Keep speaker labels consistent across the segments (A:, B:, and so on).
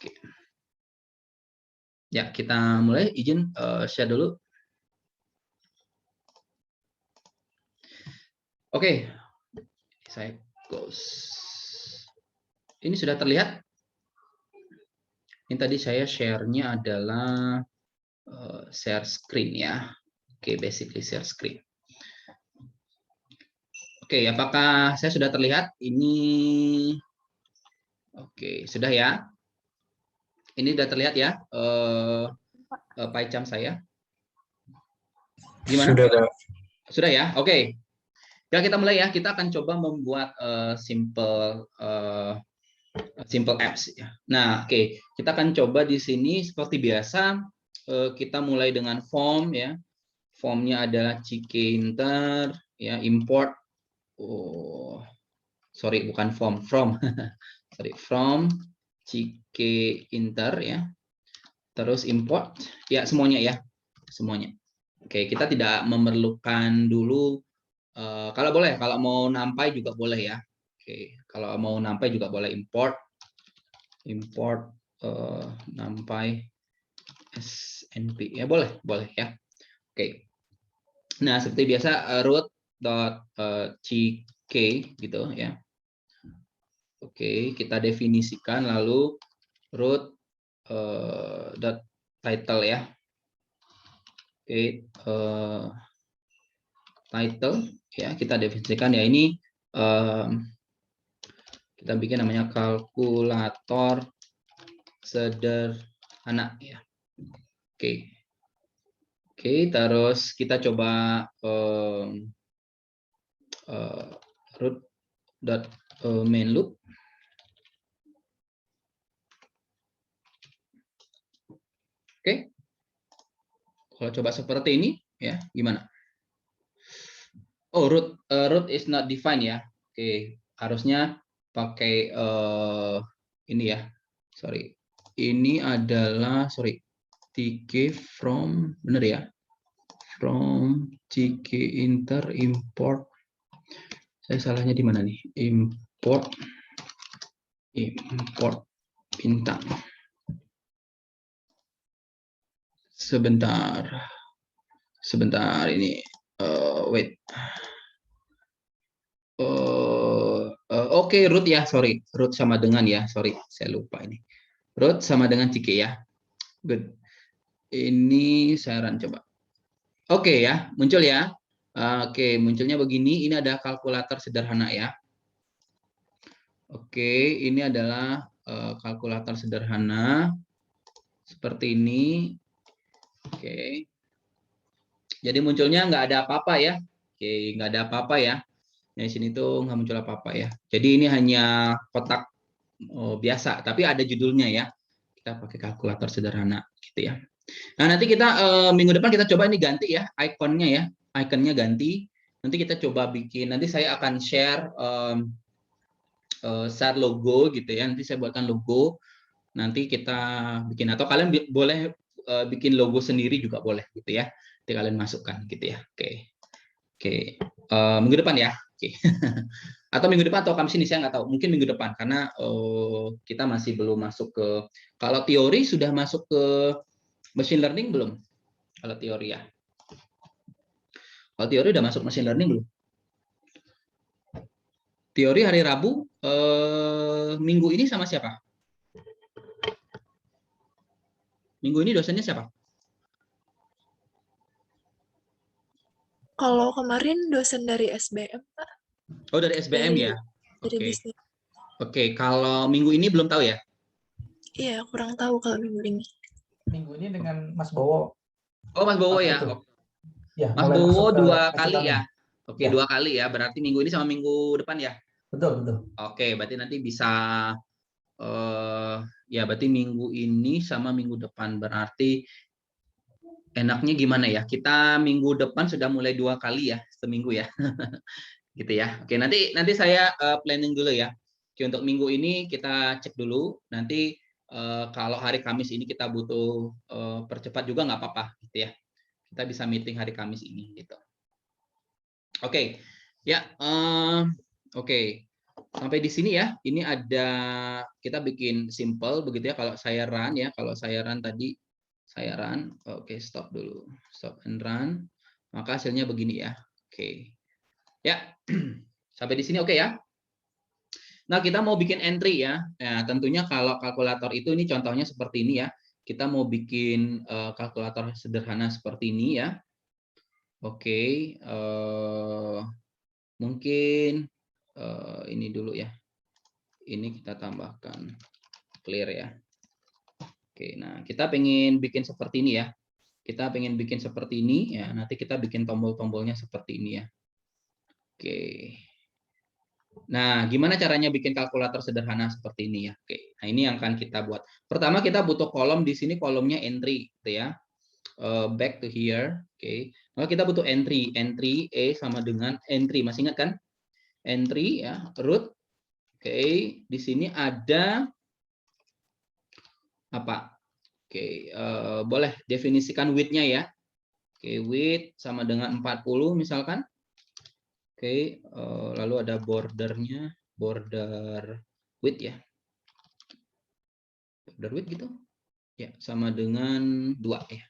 A: Oke. Ya, kita mulai. Izin share dulu. Oke, saya close. Ini sudah terlihat. Ini tadi saya share-nya adalah share screen ya. Oke, basically share screen. Oke, apakah saya sudah terlihat? Ini oke, sudah ya. Ini sudah terlihat ya pie chart saya. Gimana?
B: Sudah, Pak.
A: Sudah ya. Oke. Ya, kita mulai ya. Kita akan coba membuat simple apps ya. Nah, oke. Kita akan coba di sini seperti biasa kita mulai dengan form ya. Formnya adalah Ckinter ya, import. Oh, sorry, bukan form, from. Sorry, from Ckinter ya. Terus import ya, semuanya ya. Semuanya. Oke, kita tidak memerlukan dulu kalau boleh, kalau mau nampai juga boleh ya. Oke, kalau mau nampai juga boleh import nampai snp ya, boleh ya. Oke. Nah, seperti biasa root.ck gitu ya. Oke, kita definisikan lalu root .title ya. Oke, title ya, kita definisikan ya, ini kita bikin namanya kalkulator sederhana ya. Oke. Oke, terus kita coba root.main loop. Oke. Kalau coba seperti ini ya, gimana? Oh, root is not defined ya. Oke, harusnya pakai ini ya. Sorry. Ini adalah tk from, bener ya? From Ckinter import. Saya salahnya di mana nih? Import bintang. Sebentar ini. Wait. Oke, root ya, sorry. Root sama dengan ya, sorry, saya lupa ini. Root sama dengan Ck ya. Good. Ini saya run coba. Oke ya, muncul ya. Oke, munculnya begini. Ini ada kalkulator sederhana ya. Oke, ini adalah kalkulator sederhana seperti ini. Oke. Jadi munculnya nggak ada apa-apa ya. Oke, nggak ada apa-apa ya. Nah, di sini tuh nggak muncul apa-apa ya. Jadi ini hanya kotak biasa, tapi ada judulnya ya. Kita pakai kalkulator sederhana gitu ya. Nah, nanti kita minggu depan kita coba ini ganti ya ikonnya ya. Ikonnya ganti. Nanti kita coba bikin. Nanti saya akan share share logo gitu ya. Nanti saya buatkan logo. Nanti kita bikin, atau kalian boleh bikin logo sendiri juga boleh gitu ya. Nanti kalian masukkan gitu ya. Oke. Minggu depan ya. Oke. Atau minggu depan atau Kamis ini saya nggak tahu. Mungkin minggu depan karena kita masih belum masuk ke, kalau teori sudah masuk ke machine learning belum? Kalau teori ya. Kalau teori udah masuk machine learning belum? Teori hari Rabu minggu ini sama siapa? Minggu ini dosennya siapa?
C: Kalau kemarin dosen dari SBM, Pak.
A: Oh, dari SBM ya.
C: Dari
A: Oke.
C: bisnis.
A: Oke, kalau minggu ini belum tahu ya?
C: Iya, kurang tahu kalau minggu ini.
B: Minggu ini dengan Mas Bowo.
A: Oh, Mas Bowo ya.
B: Ya,
A: Mas Bowo 2
B: kali
A: kali ya. Oke,
B: ya.
A: 2 kali ya. Berarti minggu ini sama minggu depan ya.
B: Betul.
A: Oke, berarti nanti bisa ya, berarti minggu ini sama minggu depan. Berarti enaknya gimana ya? Kita minggu depan sudah mulai 2 kali ya, seminggu ya. Gitu ya. Oke, nanti saya planning dulu ya. Oke, untuk minggu ini kita cek dulu. Nanti kalau hari Kamis ini kita butuh percepat juga nggak apa-apa gitu ya. Kita bisa meeting hari Kamis ini gitu. Oke. Ya, oke. Sampai di sini ya. Ini ada, kita bikin simple begitu ya. Kalau saya run ya, kalau saya run tadi, saya run. Oke, stop dulu. Stop and run. Maka hasilnya begini ya. Oke. Ya, sampai di sini oke ya. Nah, kita mau bikin entry ya. Nah, tentunya kalau kalkulator itu ini contohnya seperti ini ya. Kita mau bikin kalkulator sederhana seperti ini ya. Oke, mungkin ini dulu ya. Ini kita tambahkan clear ya. Oke, nah kita pengen bikin seperti ini ya. Kita pengen bikin seperti ini ya. Nanti kita bikin tombol-tombolnya seperti ini ya. Oke. Nah, gimana caranya bikin kalkulator sederhana seperti ini ya? Oke, nah ini yang akan kita buat. Pertama kita butuh kolom di sini, kolomnya entry, gitu ya. Back to here, oke. Maka kita butuh entry, entry E sama dengan entry, masih ingat kan? Entry ya, root. Oke, di sini ada apa? Oke, boleh definisikan width-nya ya. Oke, width sama dengan 40 misalkan. Oke, lalu ada bordernya, border width ya. Border width gitu. Ya, sama dengan 2 ya.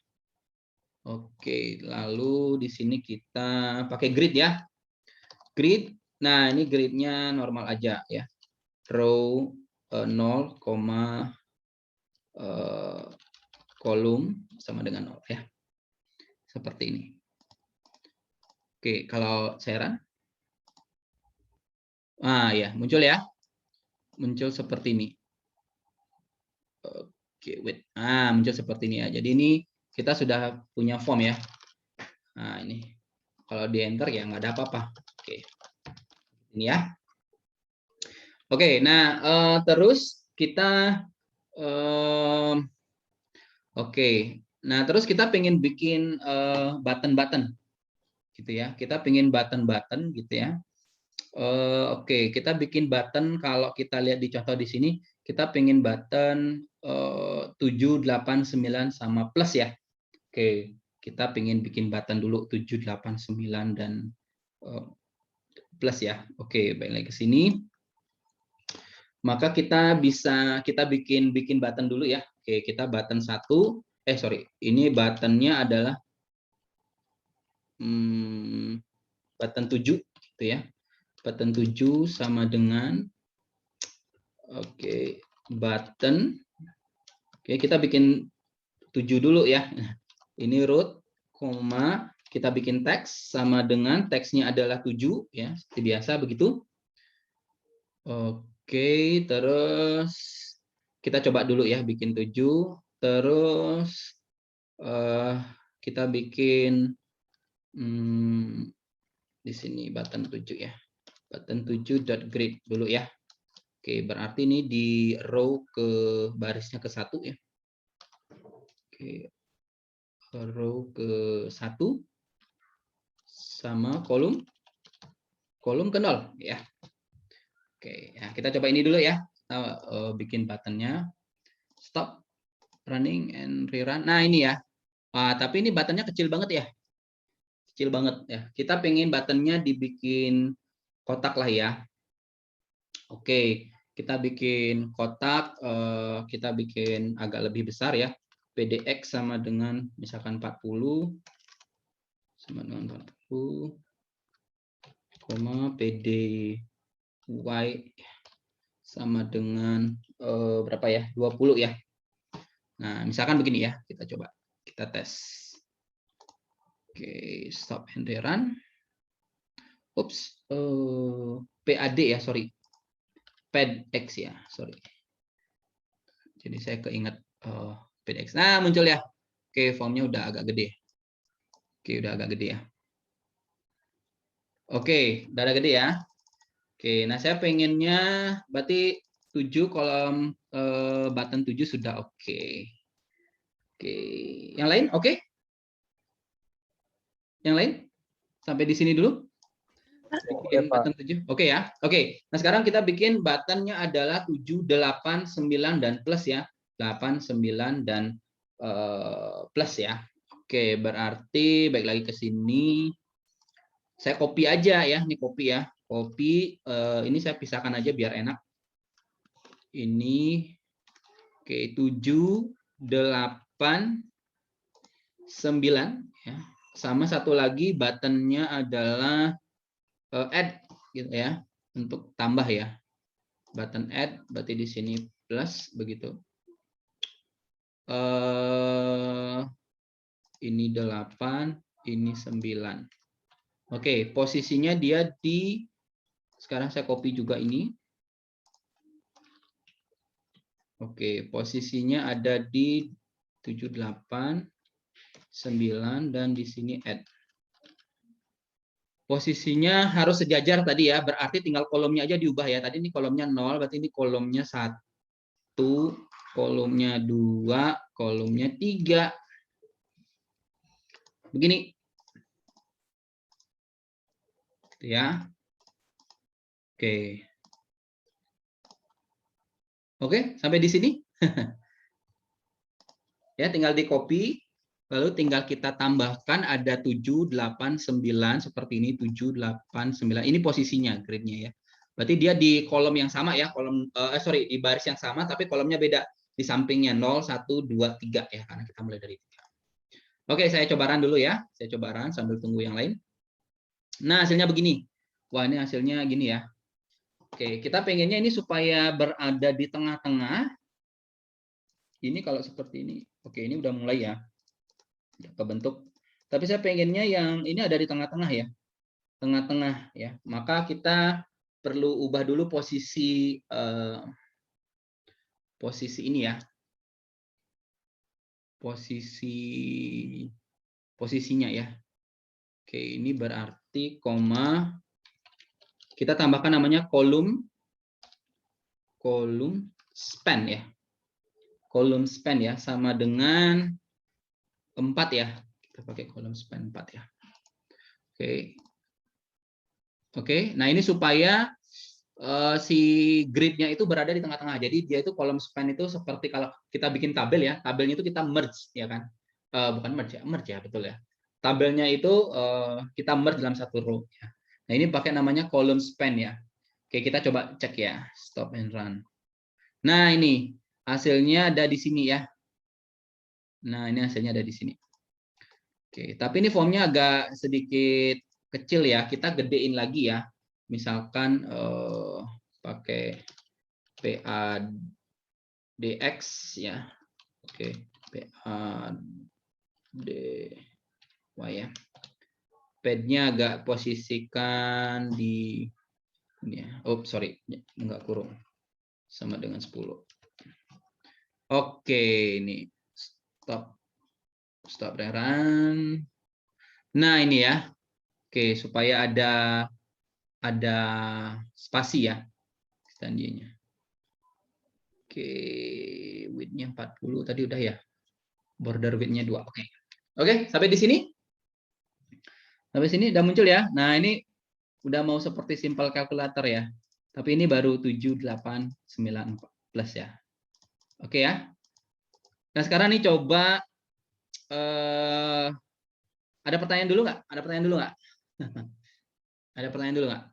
A: Oke, lalu di sini kita pakai grid ya. Grid, nah ini gridnya normal aja ya. Row 0, kolom sama dengan 0 ya. Seperti ini. Oke, kalau saya run. Ah ya, muncul ya. Muncul seperti ini. Oke, wait. Ah, muncul seperti ini ya. Jadi ini kita sudah punya form ya. Nah, ini. Kalau di enter ya nggak ada apa-apa. Oke. Ini ya. Oke, nah terus kita oke. Nah, terus kita pengen bikin button-button gitu ya. Kita pengen button-button gitu ya. Oke, kita bikin button. Kalau kita lihat di contoh di sini, kita pengen button 7, 8, 9 sama plus ya. Oke, kita pengen bikin button dulu 7, 8, 9 dan plus ya. Oke, balik lagi ke sini. Maka kita bikin button dulu ya. Oke, kita button 1. Sorry, ini buttonnya adalah button 7 gitu ya. Button 7 sama dengan button. Oke, kita bikin 7 dulu ya. Ini root, koma, kita bikin teks sama dengan teksnya adalah 7 ya, seperti biasa begitu. Oke, terus kita coba dulu ya bikin 7, terus kita bikin di sini button 7 ya. Button 7.grid dulu ya. Oke, berarti ini di row ke barisnya ke 1 ya. Oke. Row ke 1 sama kolom ke 0 ya. Oke, ya kita coba ini dulu ya. Kita bikin buttonnya. Stop running and rerun. Nah, ini ya. Tapi ini buttonnya kecil banget ya. Kecil banget ya. Kita pengen buttonnya dibikin kotak lah ya. Oke, kita bikin kotak, kita bikin agak lebih besar ya. PDX sama dengan misalkan 40 sama dengan 40, PDY sama dengan berapa ya? 20 ya. Nah, misalkan begini ya, kita coba. Kita tes. Oke, stop and rerun. Ups, PAD ya, sorry. PADX ya, sorry. Jadi saya keinget PADX. Nah, muncul ya. Oke, formnya udah agak gede. Oke, udah agak gede ya. Oke, udah agak gede ya. Oke, nah saya pengennya berarti 7 kolom button 7 sudah oke. Oke, yang lain oke? Yang lain? Sampai di sini dulu. Bikin button 7. Oke ya. Oke. Nah, sekarang kita bikin buttonnya adalah 7, 8, 9 dan plus ya. 8, 9 dan plus ya. Oke, berarti baik lagi ke sini. Saya copy aja ya, ini copy ya. copy. Ini saya pisahkan aja biar enak. Ini oke, 7, 8, 9 ya. Sama satu lagi buttonnya adalah add gitu ya, untuk tambah ya. Button add berarti di sini plus begitu. Ini 8, ini 9. Oke, posisinya dia di, sekarang saya copy juga ini. Oke, posisinya ada di 7, 8, 9 dan di sini add. Posisinya harus sejajar tadi ya, berarti tinggal kolomnya aja diubah ya. Tadi ini kolomnya 0, berarti ini kolomnya 1, kolomnya 2, kolomnya 3. Begini. Ya. Oke. Oke, sampai di sini. Ya, tinggal di copy. Lalu tinggal kita tambahkan ada 7, 8, 9 seperti ini, 7, 8, 9. Ini posisinya grid-nya ya. Berarti dia di kolom yang sama ya, di baris yang sama tapi kolomnya beda. Di sampingnya 0, 1, 2, 3 ya, karena kita mulai dari 3. Oke, saya coba run dulu ya. Saya coba run sambil tunggu yang lain. Nah, hasilnya begini. Wah, ini hasilnya gini ya. Oke, kita pengennya ini supaya berada di tengah-tengah. Ini kalau seperti ini. Oke, ini udah mulai ya. Kebentuk. Tapi saya pengennya yang ini ada di tengah-tengah ya. Tengah-tengah ya. Maka kita perlu ubah dulu posisi posisi ini ya. Posisinya ya. Oke, ini berarti koma, kita tambahkan namanya kolom span ya. Kolom span ya, sama dengan 4 ya. Kita pakai kolom span 4 ya. Oke. Oke, nah ini supaya si grid-nya itu berada di tengah-tengah. Jadi dia itu kolom span itu seperti kalau kita bikin tabel ya, tabelnya itu kita merge ya kan. Bukan merge ya, betul ya. Tabelnya itu kita merge dalam satu row ya. Nah, ini pakai namanya column span ya. Oke, kita coba cek ya, stop and run. Nah, ini hasilnya ada di sini ya. Nah, ini hasilnya ada di sini. Oke, tapi ini formnya agak sedikit kecil ya. Kita gedein lagi ya. Misalkan pakai PADX ya. Oke, PADY ya. Padnya agak posisikan di ini ya. Oh, sorry, enggak kurung. Sama dengan 10. Oke, ini stop rerun. Nah, ini ya. Oke, supaya ada spasi ya standinya. Oke, width-nya 40 tadi udah ya. Border width-nya 2. Oke. Oke, sampai di sini. Sampai sini udah muncul ya. Nah, ini udah mau seperti simple calculator ya. Tapi ini baru 7, 8, 9 plus ya. Oke ya. Nah, sekarang nih coba ada pertanyaan dulu nggak? Ada pertanyaan dulu nggak? Ada pertanyaan dulu nggak?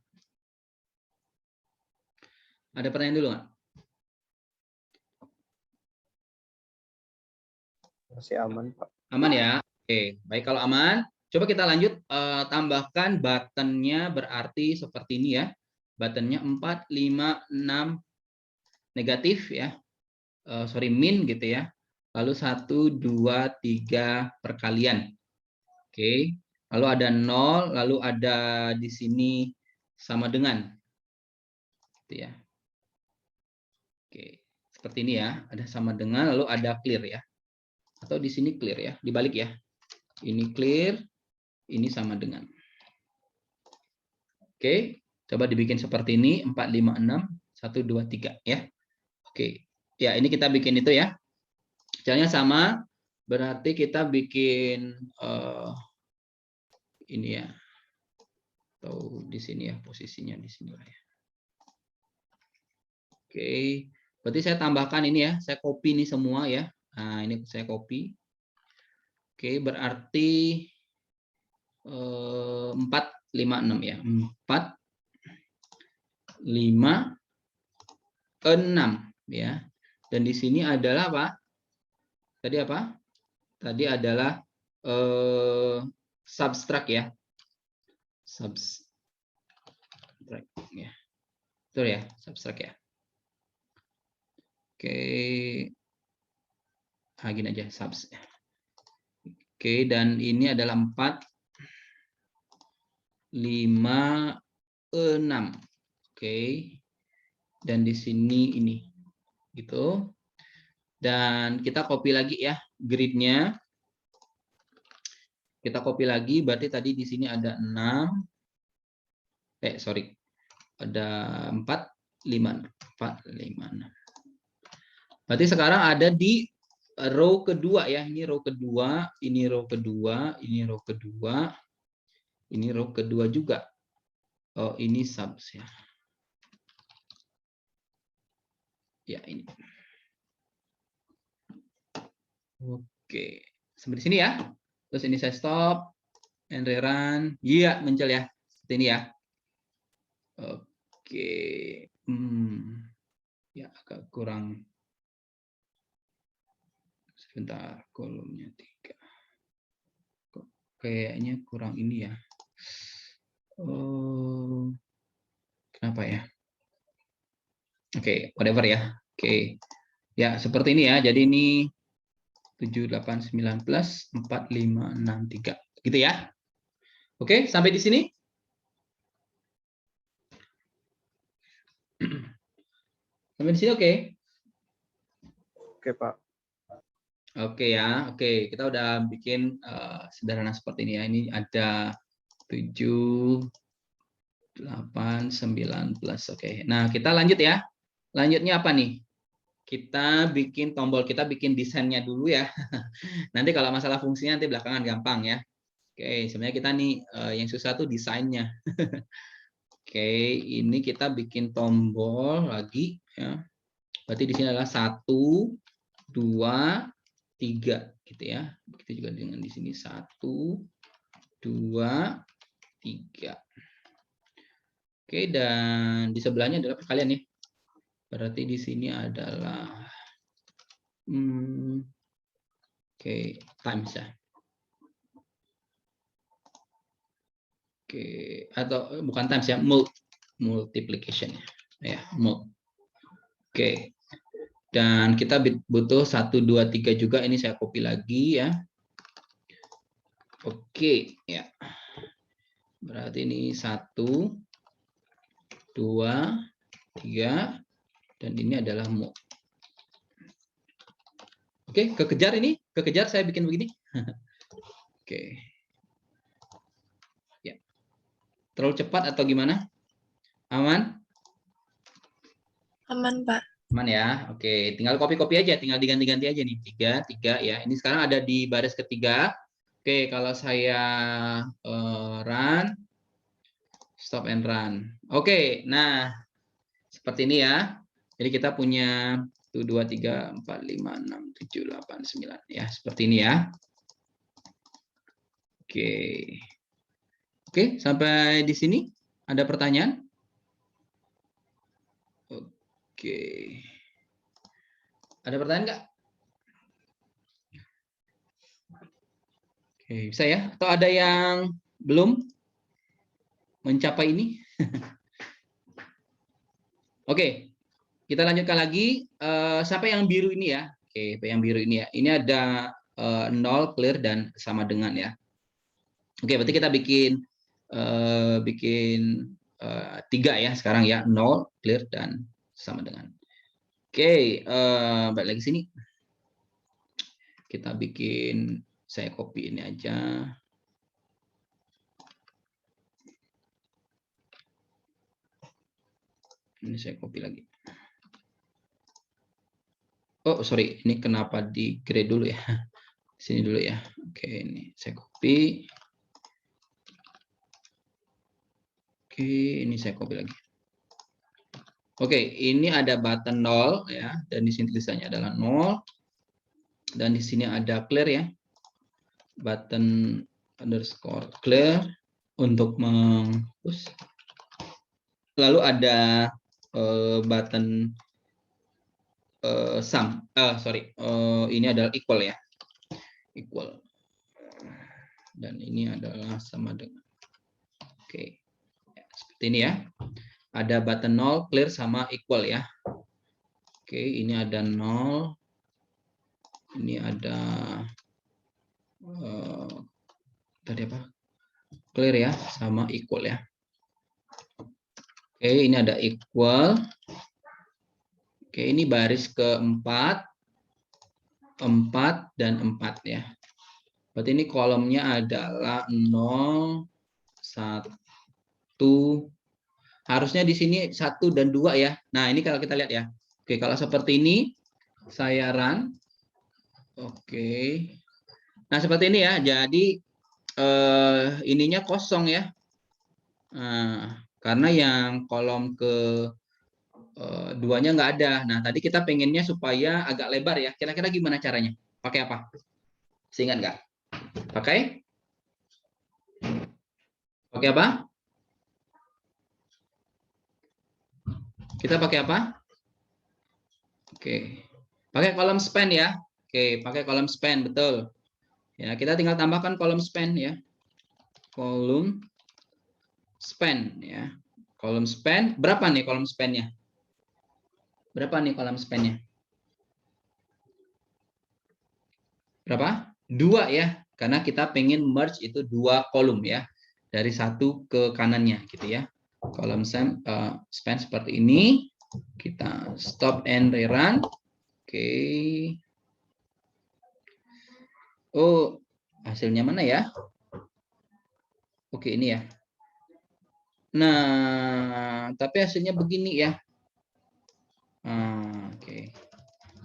A: Ada pertanyaan dulu nggak?
D: Masih aman, Pak.
A: Aman ya? Oke, baik kalau aman. Coba kita lanjut, tambahkan buttonnya berarti seperti ini ya. Buttonnya 4, 5, 6 negatif ya. Min gitu ya. Lalu 1, 2, 3 perkalian. Oke. Lalu ada 0, lalu ada di sini sama dengan. Gitu ya. Oke. Seperti ini ya, ada sama dengan, lalu ada clear ya. Atau di sini clear ya, dibalik ya. Ini clear, ini sama dengan. Oke, coba dibikin seperti ini, 4, 5, 6, 1, 2, 3 ya. Oke, ya ini kita bikin itu ya. Caranya sama, berarti kita bikin ini ya. Atau di sini ya, posisinya di sini lah ya. Oke, berarti saya tambahkan ini ya, saya copy ini semua ya. Nah, ini saya copy. Oke, berarti 4, 5, 6 ya. 4, 5, 6 ya. Dan di sini adalah apa? Tadi apa? Tadi adalah subtract ya. Subtract ya. Betul ya, subtract ya. Oke. Gini aja subs. Oke, dan ini adalah 4, 5, 6. Oke. Dan di sini ini gitu. Dan kita copy lagi ya gridnya. Kita copy lagi, berarti tadi di sini ada 6. Sorry. Ada 4, 5, 4, 5, 6. Berarti sekarang ada di row kedua ya. Ini row kedua, ini row kedua, ini row kedua, ini row kedua juga. Oh, ini subs ya. Ya, ini. Oke. Sampai di sini ya. Terus ini saya stop and rerun. Iya, muncul ya. Seperti ini ya. Oke. Ya, agak kurang. Sebentar, kolomnya 3. Kok kayaknya kurang ini ya. Oh, kenapa ya? Oke, whatever ya. Oke. Ya, seperti ini ya. Jadi ini 7, 8, 9 plus 4, 5, 6, 3. Gitu ya. Oke, sampai di sini. Sampai di sini oke?
D: Oke, Pak.
A: Oke ya. Oke, kita udah bikin sederhana seperti ini ya. Ini ada 7, 8, 9 plus. Oke. Nah, kita lanjut ya. Lanjutnya apa nih? Kita bikin tombol, kita bikin desainnya dulu ya. Nanti kalau masalah fungsinya nanti belakangan gampang ya. Oke, sebenarnya kita nih yang susah tuh desainnya. Oke, ini kita bikin tombol lagi ya. Berarti di sini adalah 1, 2, 3 gitu ya. Begitu juga dengan di sini 1, 2, 3. Oke, dan di sebelahnya adalah perkalian nih. Berarti di sini adalah times ya. Oke, atau bukan times ya, multiplication ya. Oke. Dan kita butuh 1, 2, 3 juga. Ini saya copy lagi ya. Oke, ya. Berarti ini 1, 2, 3, dan ini adalah mul. Oke, kekejar ini, kekejar saya bikin begini. Oke. Ya. Terlalu cepat atau gimana? Aman?
C: Aman, Pak.
A: Aman ya. Oke, tinggal copy-copy aja, tinggal diganti-ganti aja nih. 3, 3 ya. Ini sekarang ada di baris ketiga. Oke, kalau saya run, stop and run. Oke, nah seperti ini ya. Jadi kita punya 1, 2, 3, 4, 5, 6, 7, 8, 9 ya. Seperti ini ya. Oke. Oke, sampai di sini ada pertanyaan? Oke. Ada pertanyaan nggak? Oke, bisa ya? Atau ada yang belum mencapai ini? Oke, kita lanjutkan lagi. Sampai yang biru ini ya. Oke, yang biru ini ya. Ini ada 0, clear, dan sama dengan ya. Oke, berarti kita bikin 3 ya sekarang ya. 0, clear, dan sama dengan. Oke, balik lagi sini. Kita bikin, saya copy ini aja. Ini saya copy lagi. Oh, sorry. Ini kenapa di grade dulu ya? Sini dulu ya. Oke, ini saya copy. Oke, ini saya copy lagi. Oke, ini ada button 0 ya, dan di sini tulisannya adalah 0. Dan di sini ada clear ya. Button underscore clear untuk menghapus. lalu ada button sum. Ini adalah equal ya. Equal. Dan ini adalah sama dengan. Oke. Ya, seperti ini ya. Ada button 0, clear sama equal ya. Oke, ini ada 0. Ini ada tadi apa? Clear ya, sama equal ya. Oke, ini ada equal. Oke, ini baris keempat, 4 dan 4 ya. Berarti ini kolomnya adalah 0, 1. Harusnya di sini 1 dan 2 ya. Nah, ini kalau kita lihat ya. Oke, kalau seperti ini saya run. Oke. Nah, seperti ini ya. Jadi ininya kosong ya. Nah, karena yang kolom ke duanya nggak ada. Nah, tadi kita pengennya supaya agak lebar ya. Kira-kira gimana caranya? Pakai apa? Seingat nggak? Pakai? Pakai apa? Kita pakai apa? Oke. Pakai kolom span ya. Oke, pakai kolom span, betul. Ya, kita tinggal tambahkan kolom span ya. Kolom span ya. Kolom span, berapa nih kolom span-nya? Berapa nih kolom span-nya? Berapa? 2 ya. Karena kita pengen merge itu 2 kolom ya. Dari satu ke kanannya gitu ya. Kolom span seperti ini. Kita stop and rerun. Oke. Oh, hasilnya mana ya? Oke, ini ya. Nah, tapi hasilnya begini ya. Oke.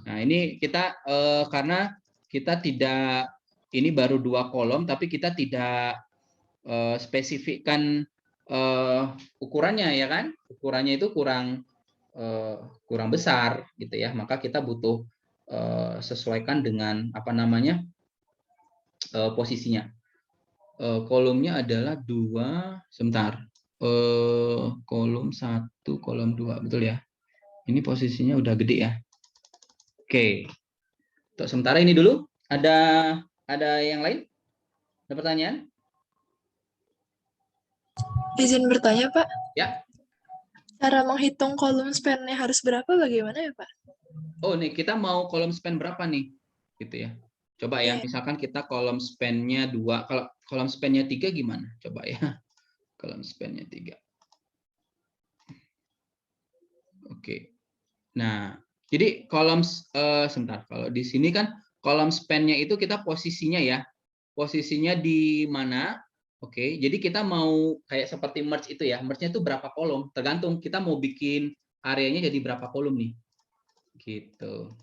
A: Nah, ini kita karena kita tidak, ini baru 2 kolom, tapi kita tidak spesifikkan ukurannya ya kan? Ukurannya itu kurang besar gitu ya. Maka kita butuh sesuaikan dengan apa namanya posisinya. Kolomnya adalah 2, sebentar. Kolom 1, kolom 2, betul ya? Ini posisinya udah gede ya. Oke. Untuk sementara ini dulu. Ada yang lain? Ada pertanyaan?
C: Izin bertanya, Pak.
A: Ya.
C: Cara menghitung kolom span-nya harus berapa bagaimana ya, Pak?
A: Oh, nih kita mau kolom span berapa nih? Gitu ya. Coba ya,
C: Iya.
A: misalkan kita kolom span-nya 2, kalau kolom span-nya 3 gimana? Coba ya. Kolom span-nya 3. Oke. Nah, jadi kolom sebentar. Kalau di sini kan kolom span-nya itu kita posisinya ya. Posisinya di mana? Oke, jadi kita mau kayak seperti merge itu ya. Merge-nya itu berapa kolom? Tergantung kita mau bikin areanya jadi berapa kolom nih. Gitu.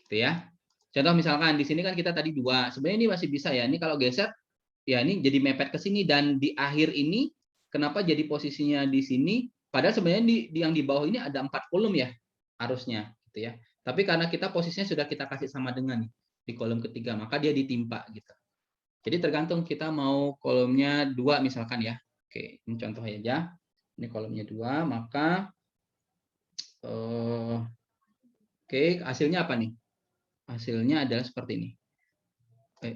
A: Gitu ya. Contoh misalkan di sini kan kita tadi 2. Sebenarnya ini masih bisa ya. Ini kalau geser ya ini jadi mepet ke sini, dan di akhir ini kenapa jadi posisinya di sini? Padahal sebenarnya yang di bawah ini ada 4 kolom ya harusnya gitu ya. Tapi karena kita posisinya sudah kita kasih sama dengan nih, di kolom ketiga, maka dia ditimpa gitu. Jadi tergantung kita mau kolomnya 2 misalkan ya. Oke, ini contoh aja. Ini kolomnya 2, maka oke, hasilnya apa nih? Hasilnya adalah seperti ini.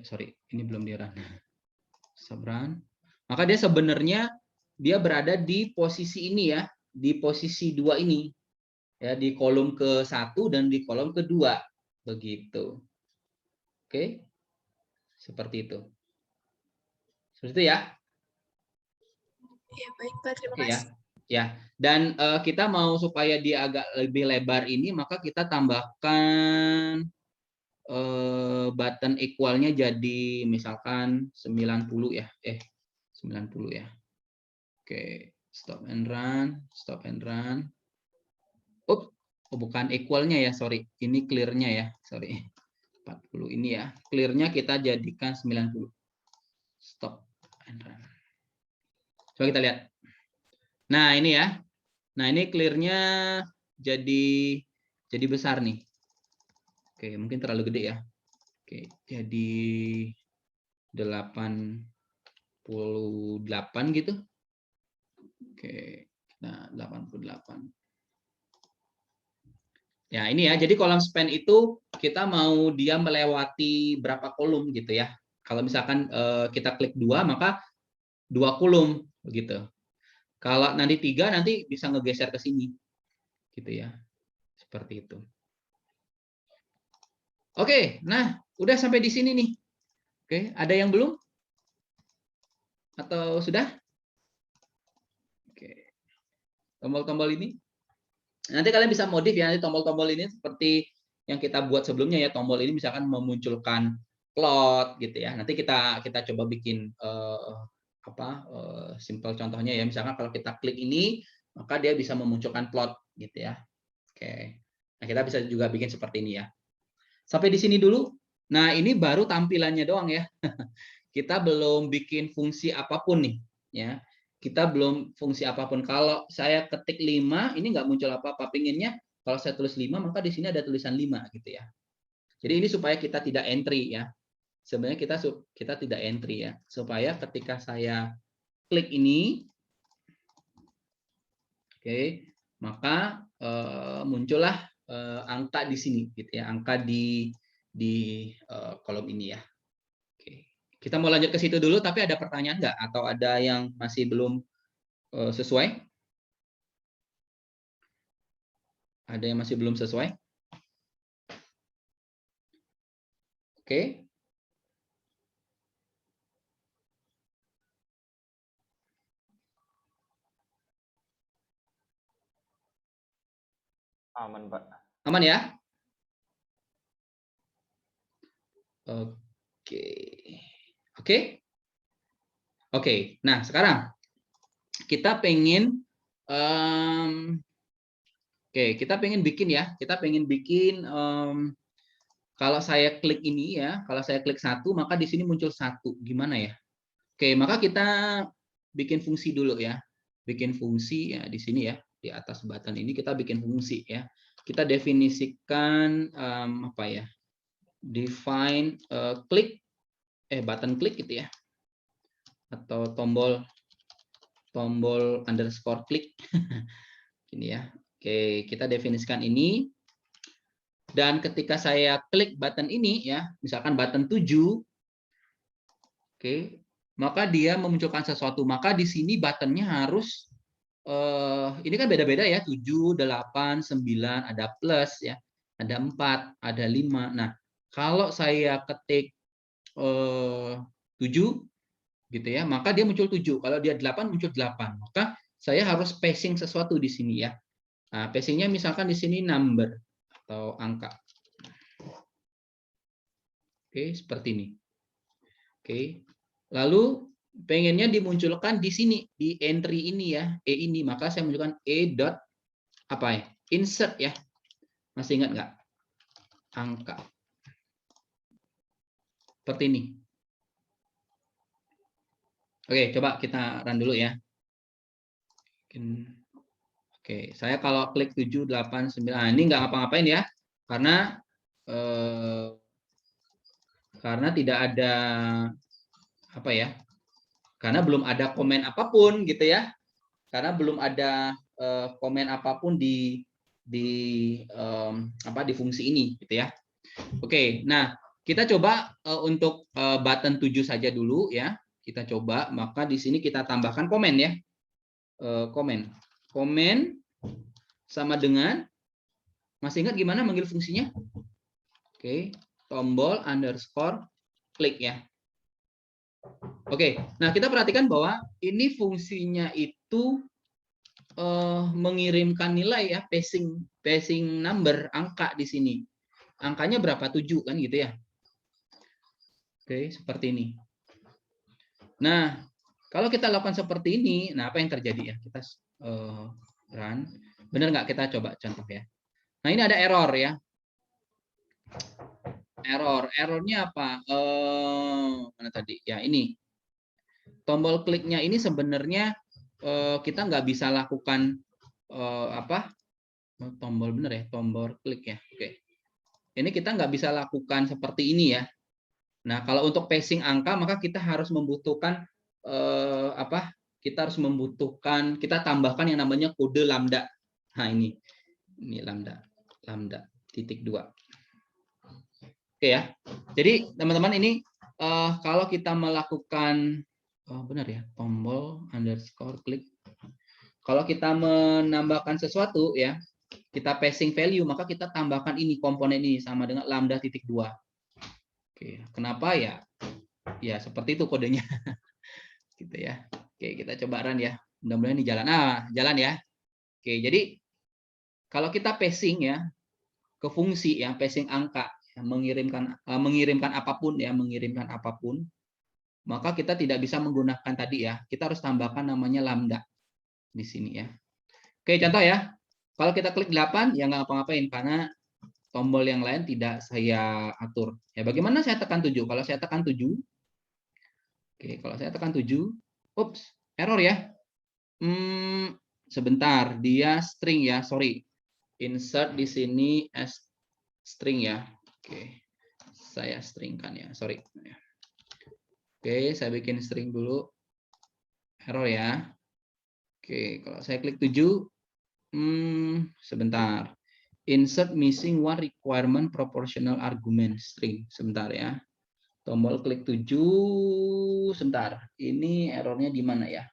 A: Sorry, ini belum di-run. Sabran. Maka dia sebenarnya dia berada di posisi ini ya, di posisi 2 ini. Ya, di kolom ke-1 dan di kolom ke-2. Begitu. Oke. Seperti itu. Seperti itu ya.
C: Iya, baik, Pak. Terima
A: Oke ya.
C: kasih.
A: Ya. Dan kita mau supaya dia agak lebih lebar ini, maka kita tambahkan button equalnya jadi misalkan 90 ya. 90 ya. Oke, stop and run, stop and run. Oh, bukan equalnya ya, sorry. Ini clear-nya ya, sorry. 40 ini ya. Clear-nya kita jadikan 90. Stop and run. Coba kita lihat. Nah, ini ya. Nah, ini clear-nya jadi besar nih. Oke, mungkin terlalu gede ya. Oke, jadi 88 gitu. Oke, Nah, 88. Ya, ini ya. Jadi kolom span itu kita mau dia melewati berapa kolom gitu ya. Kalau misalkan kita klik 2, maka 2 kolom begitu. Kalau nanti 3, nanti bisa ngegeser ke sini. Gitu ya. Seperti itu. Oke, nah udah sampai di sini nih. Oke, ada yang belum? Atau sudah? Oke. Tombol-tombol ini. Nanti kalian bisa modif ya, nanti tombol-tombol ini seperti yang kita buat sebelumnya ya. Tombol ini misalkan memunculkan plot gitu ya. Nanti kita coba bikin simple contohnya ya. Misalkan kalau kita klik ini, maka dia bisa memunculkan plot gitu ya. Oke. Nah, kita bisa juga bikin seperti ini ya. Sampai di sini dulu. Nah, ini baru tampilannya doang ya. Kita belum bikin fungsi apapun nih ya. Kita belum fungsi apapun. Kalau saya ketik 5, ini nggak muncul apa-apa. Pinginnya kalau saya tulis 5, maka di sini ada tulisan 5 gitu ya. Jadi ini supaya kita tidak entry ya. Sebenarnya kita tidak entry ya. Supaya ketika saya klik ini, oke, maka muncullah angka di sini gitu ya. Angka di kolom ini ya. Oke. Kita mau lanjut ke situ dulu, tapi ada pertanyaan nggak? Atau ada yang masih belum sesuai? Ada yang masih belum sesuai? Oke.
E: Aman, Pak.
A: Aman ya? Oke. Oke? Oke. Nah, sekarang kita pengen kita pengen bikin ya. Kita pengen bikin kalau saya klik ini ya, kalau saya klik 1, maka di sini muncul 1. Gimana ya? Oke, maka kita bikin fungsi dulu ya. Bikin fungsi ya di sini ya, di atas button ini kita bikin fungsi ya. Kita definisikan apa ya? Define button klik gitu ya. Atau tombol underscore klik. Ini ya. Oke, kita definisikan ini. Dan ketika saya klik button ini ya, misalkan button 7, oke, maka dia memunculkan sesuatu. Maka di sini buttonnya harus ini kan beda-beda ya, 7, 8, 9, ada plus ya, ada 4, ada 5. Nah, kalau saya ketik 7 gitu ya, maka dia muncul 7. Kalau dia 8 muncul 8. Maka saya harus spacing sesuatu di sini ya. Nah, spacingnya misalkan di sini number atau angka. Oke, seperti ini. Oke. Lalu pengennya dimunculkan di sini, di entry ini ya, E ini. Maka saya munculkan E dot apa ya? Insert ya. Masih ingat nggak? Angka. Seperti ini. Oke, coba kita run dulu ya. Oke, saya kalau klik 7, 8, 9, nah ini nggak ngapa-ngapain ya, karena tidak ada apa ya, karena belum ada komen apapun gitu ya, karena belum ada komen apapun di fungsi ini gitu ya. Oke, nah kita coba untuk button 7 saja dulu ya, kita coba, maka di sini kita tambahkan komen ya, komen sama dengan, masih ingat gimana manggil fungsinya? Oke, tombol underscore klik ya. Oke, nah kita perhatikan bahwa ini fungsinya itu mengirimkan nilai ya, passing number, angka di sini. Angkanya berapa? 7 kan gitu ya. Oke, seperti ini. Nah, kalau kita lakukan seperti ini, nah apa yang terjadi ya? Kita run. Benar nggak? Kita coba contoh ya. Nah, ini ada error ya. Errornya apa? Mana tadi? Ya, ini. Tombol kliknya ini sebenarnya kita nggak bisa lakukan tombol bener ya, tombol klik ya. Oke. Ini kita nggak bisa lakukan seperti ini ya. Nah, kalau untuk passing angka, maka kita harus membutuhkan kita harus membutuhkan, kita tambahkan yang namanya kode lambda. Nah, ini lambda titik 2. Oke ya. Jadi teman-teman ini kalau kita melakukan benar ya, tombol underscore klik. Kalau kita menambahkan sesuatu ya, kita passing value, maka kita tambahkan ini komponen ini sama dengan lambda titik 2. Oke, kenapa ya? Ya seperti itu kodenya. Gitu ya. Oke, kita coba run ya. Mudah-mudahan ini jalan. Jalan ya. Oke, jadi kalau kita passing ya ke fungsi ya, passing angka, ya, mengirimkan apapun ya, mengirimkan apapun, maka kita tidak bisa menggunakan tadi ya. Kita harus tambahkan namanya lambda di sini ya. Oke, contoh ya. Kalau kita klik 8 ya nggak ngapa-ngapain karena tombol yang lain tidak saya atur. Ya, bagaimana saya tekan 7? Kalau saya tekan 7, oke, kalau saya tekan 7, ups, error ya. Sebentar, dia string ya, sorry. Insert di sini as string ya. Oke, saya stringkan ya, sorry. Oke, saya bikin string dulu. Error ya. Oke, kalau saya klik 7, sebentar. Insert missing one requirement proportional argument string. Sebentar ya. Tombol klik 7, sebentar. Ini errornya di mana ya?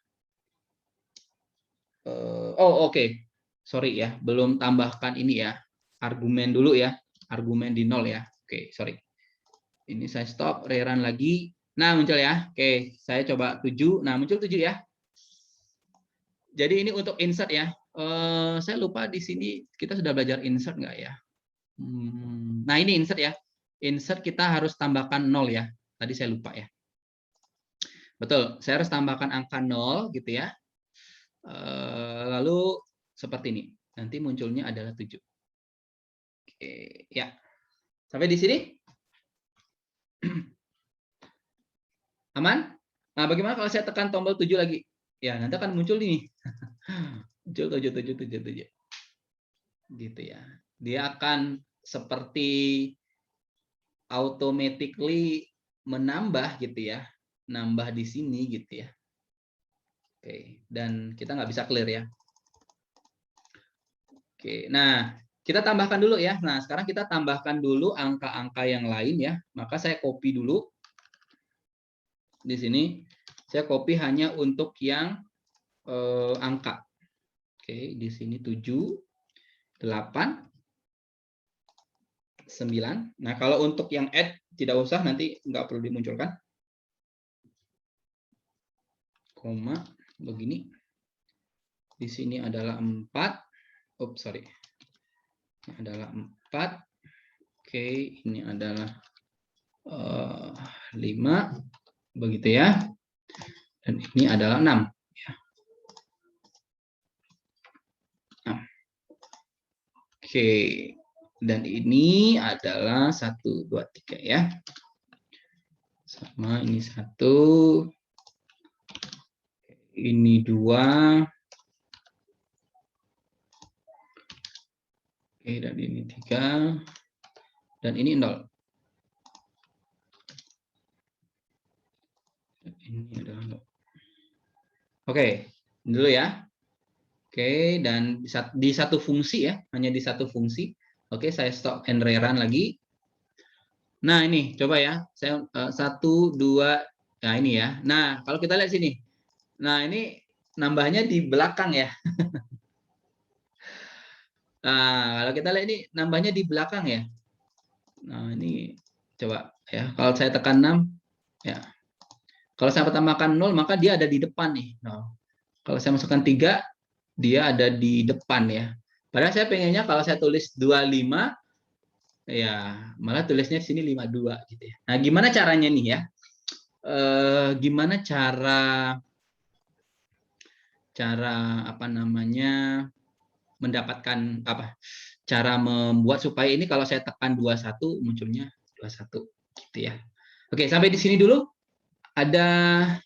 A: Oke. Sorry ya, belum tambahkan ini ya. Argumen dulu ya. Argumen di 0 ya. Oke, sorry. Ini saya stop, rerun lagi. Nah, muncul ya. Oke, saya coba 7. Nah, muncul 7 ya. Jadi ini untuk insert ya. Saya lupa di sini kita sudah belajar insert nggak ya? Nah, ini insert ya. Insert kita harus tambahkan 0 ya. Tadi saya lupa ya. Betul, saya harus tambahkan angka 0 gitu ya. Lalu seperti ini. Nanti munculnya adalah 7. Oke, ya. Sampai di sini? Aman? Nah, bagaimana kalau saya tekan tombol 7 lagi? Ya, nanti akan muncul ini. Muncul 7. Gitu ya. Dia akan seperti automatically menambah gitu ya. Nambah di sini gitu ya. Oke, dan kita nggak bisa clear ya. Oke, nah kita tambahkan dulu ya. Nah, sekarang kita tambahkan dulu angka-angka yang lain ya. Maka saya copy dulu. Di sini saya copy hanya untuk yang angka. Oke, di sini 7, 8, 9. Nah, kalau untuk yang add tidak usah, nanti nggak perlu dimunculkan. Koma begini. Di sini adalah 4. Oops, sorry. Ini adalah 4. Oke, ini adalah 5. Begitu ya. Dan ini adalah 6. Oke, dan ini adalah 1, 2, 3 ya. Sama ini 1. Ini 2. Oke, dan ini 3. Dan ini 0. Dan ini adalah 0. Oke, dulu ya. Oke, dan di satu fungsi ya, hanya di satu fungsi. Oke, saya stop and rerun lagi. Nah, ini coba ya. Saya 1, 2, nah ini ya. Nah, kalau kita lihat sini. Nah, ini nambahnya di belakang ya. Nah, kalau kita lihat ini nambahnya di belakang ya. Nah, ini coba ya. Kalau saya tekan 6 ya. Kalau saya tambahkan 0, maka dia ada di depan nih. Nah, kalau saya masukkan 3, dia ada di depan ya. Padahal saya pengennya kalau saya tulis 25, ya malah tulisnya di sini 52 gitu ya. Nah, gimana caranya nih ya? Gimana cara apa namanya mendapatkan apa? Cara membuat supaya ini kalau saya tekan 21 munculnya 21 gitu ya. Oke, sampai di sini dulu. Ada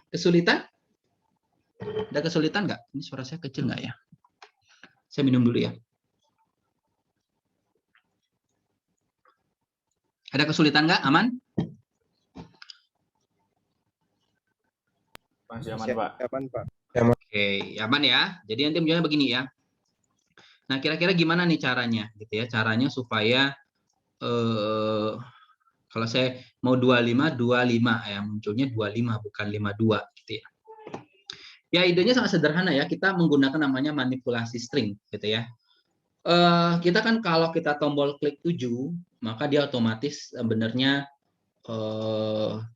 A: kesulitan? Ada kesulitan nggak? Ini suara saya kecil nggak ya? Saya minum dulu ya. Ada kesulitan nggak? Aman?
E: Masih aman, Pak.
D: Aman, Pak.
A: Oke, aman ya. Jadi nanti misalnya begini ya. Nah, kira-kira gimana nih caranya gitu ya? Caranya supaya kalau saya mau 25 ya, munculnya 25 bukan 52 gitu ya. Ya, idenya sangat sederhana ya. Kita menggunakan namanya manipulasi string gitu ya. Kita kan kalau kita tombol klik 7, maka dia otomatis sebenarnya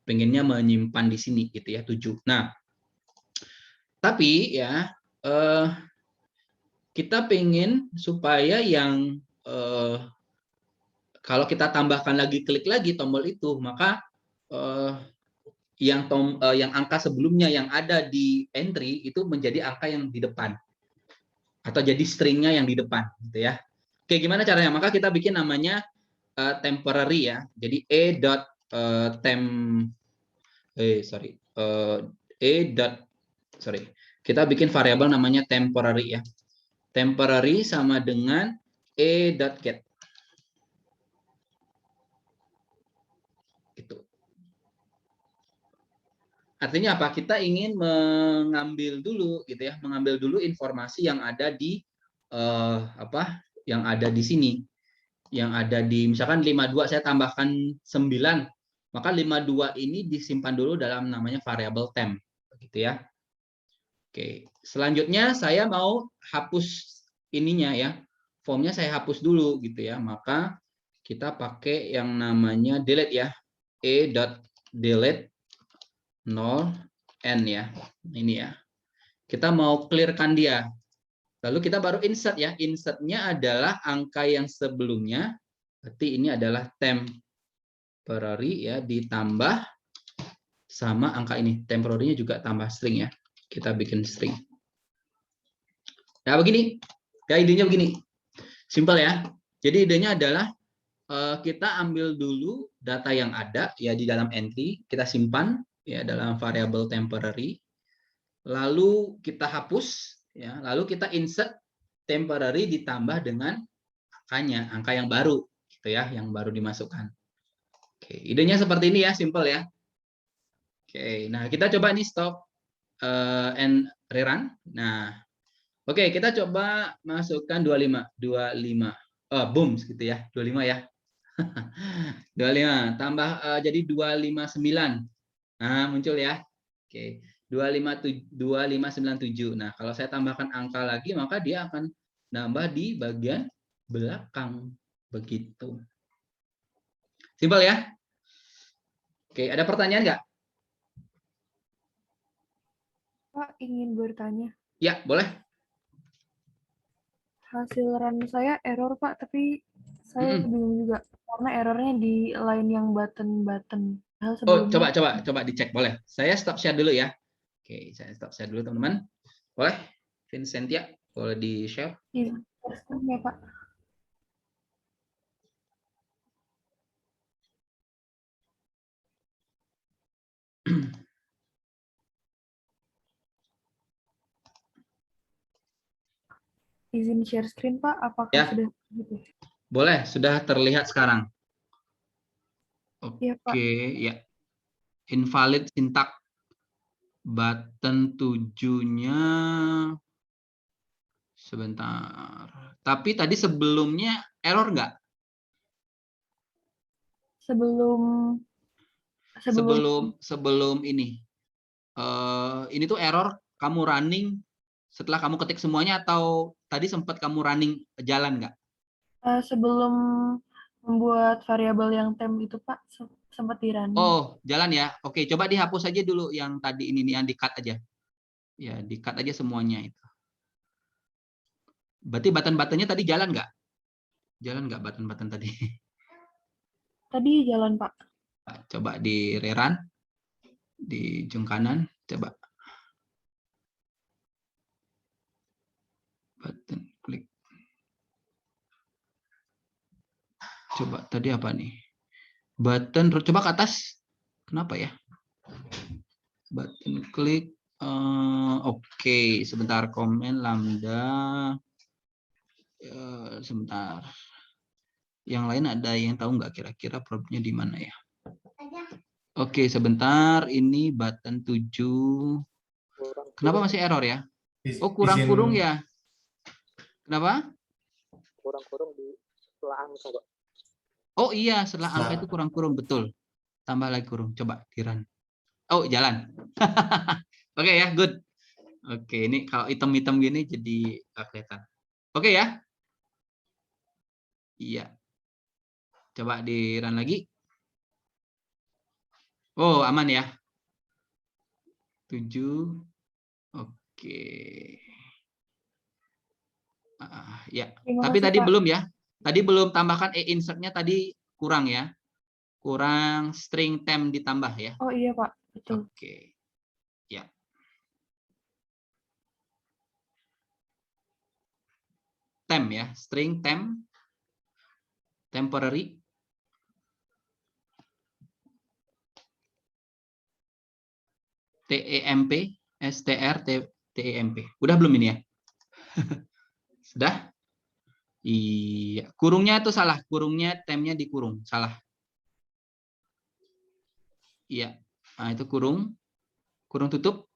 A: pengennya menyimpan di sini gitu ya, 7. Nah, tapi ya kita pengen supaya yang kalau kita tambahkan lagi klik lagi tombol itu, maka yang angka sebelumnya yang ada di entry itu menjadi angka yang di depan atau jadi stringnya yang di depan gitu ya. Oke, gimana caranya? Maka kita bikin namanya temporary ya. Jadi kita bikin variabel namanya temporary ya. Temporary sama dengan e.get. Gitu. Artinya apa? Kita ingin mengambil dulu gitu ya, mengambil dulu informasi yang ada di yang ada di sini. Yang ada di misalkan 52 saya tambahkan 9, maka 52 ini disimpan dulu dalam namanya variabel temp gitu ya. Oke, selanjutnya saya mau hapus ininya ya. Formnya saya hapus dulu gitu ya. Maka kita pakai yang namanya delete ya. e.delete 0n ya. Ini ya. Kita mau clearkan dia. Lalu kita baru insert ya. Insertnya adalah angka yang sebelumnya. Berarti ini adalah temporary ya, ditambah sama angka ini. Temporary-nya juga tambah string ya. Kita bikin string. Nah, begini. Ya, idenya begini. Simpel ya. Jadi idenya adalah kita ambil dulu data yang ada ya di dalam entry, kita simpan ya dalam variabel temporary. Lalu kita hapus ya, lalu kita insert temporary ditambah dengan angkanya, angka yang baru gitu ya, yang baru dimasukkan. Oke, idenya seperti ini ya, simple ya. Oke, nah kita coba nih stop and rerun. Nah, oke, kita coba masukkan 25. Boom gitu ya, 25 ya. 25 tambah jadi 259. Nah, muncul ya. Oke, 2597. Nah, kalau saya tambahkan angka lagi maka dia akan nambah di bagian belakang begitu. Simpel ya? Oke, ada pertanyaan nggak?
F: Pak, ingin bertanya.
A: Ya, boleh.
F: Hasil run saya error, Pak, tapi saya bingung juga. Karena errornya di line yang button-button.
A: Oh, coba dicek boleh. Saya stop share dulu ya. Oke, saya stop share dulu teman-teman. Boleh? Vincentia, boleh di-share?
F: Iya, ya, Pak. Izin share screen, Pak. Apakah
A: Ya.
F: sudah gitu?
A: Boleh, sudah terlihat sekarang.
F: Iya, Pak.
A: Oke, ya. Invalid syntax button 7-nya sebentar. Tapi tadi sebelumnya error nggak? Sebelum ini. Ini tuh error kamu running setelah kamu ketik semuanya atau tadi sempat kamu running jalan nggak?
F: Sebelum membuat variabel yang temp itu, Pak, sempat di running.
A: Oh, jalan ya. Oke, coba dihapus aja dulu yang tadi ini yang di-cut aja. Ya, di-cut aja semuanya itu. Berarti button-buttonnya tadi jalan nggak? Jalan nggak button-button tadi?
F: Tadi jalan, Pak.
A: Coba di rerun. Di ujung kanan, coba. Button klik. Coba tadi apa nih? Button, coba ke atas. Kenapa ya? Button klik. Oke, sebentar komen lambda. Sebentar. Yang lain ada yang tahu nggak kira-kira problemnya di mana ya? Oke, sebentar. Ini button 7. Kenapa masih error ya? Oh, kurang
E: Izin
A: kurung ya? Kenapa?
D: Kurang kurung di setelah angka, Pak.
A: Oh iya, setelah angka itu
E: setelah
A: kurang kurung, betul. Tambah lagi kurung, coba di run. Oh, jalan. Oke ya, good. Oke, ini kalau hitam-hitam gini jadi nggak kelihatan. Oke ya? Iya. Coba di run lagi. Oh, aman ya. 7. Oke. Ya.
F: Terima
A: Tapi
F: kasih,
A: tadi
F: Pak.
A: belum ya. Tadi belum tambahkan insert-nya tadi kurang ya. Kurang string temp ditambah ya.
F: Oh iya, Pak. Betul.
A: Oke. Ya. Temp ya, string temp, temporary. TEMP, STR, TEMP. Udah belum ini ya? Sudah? Iya. Kurungnya itu salah. Kurungnya tempnya dikurung. Salah. Iya. Nah, itu kurung. Kurung tutup.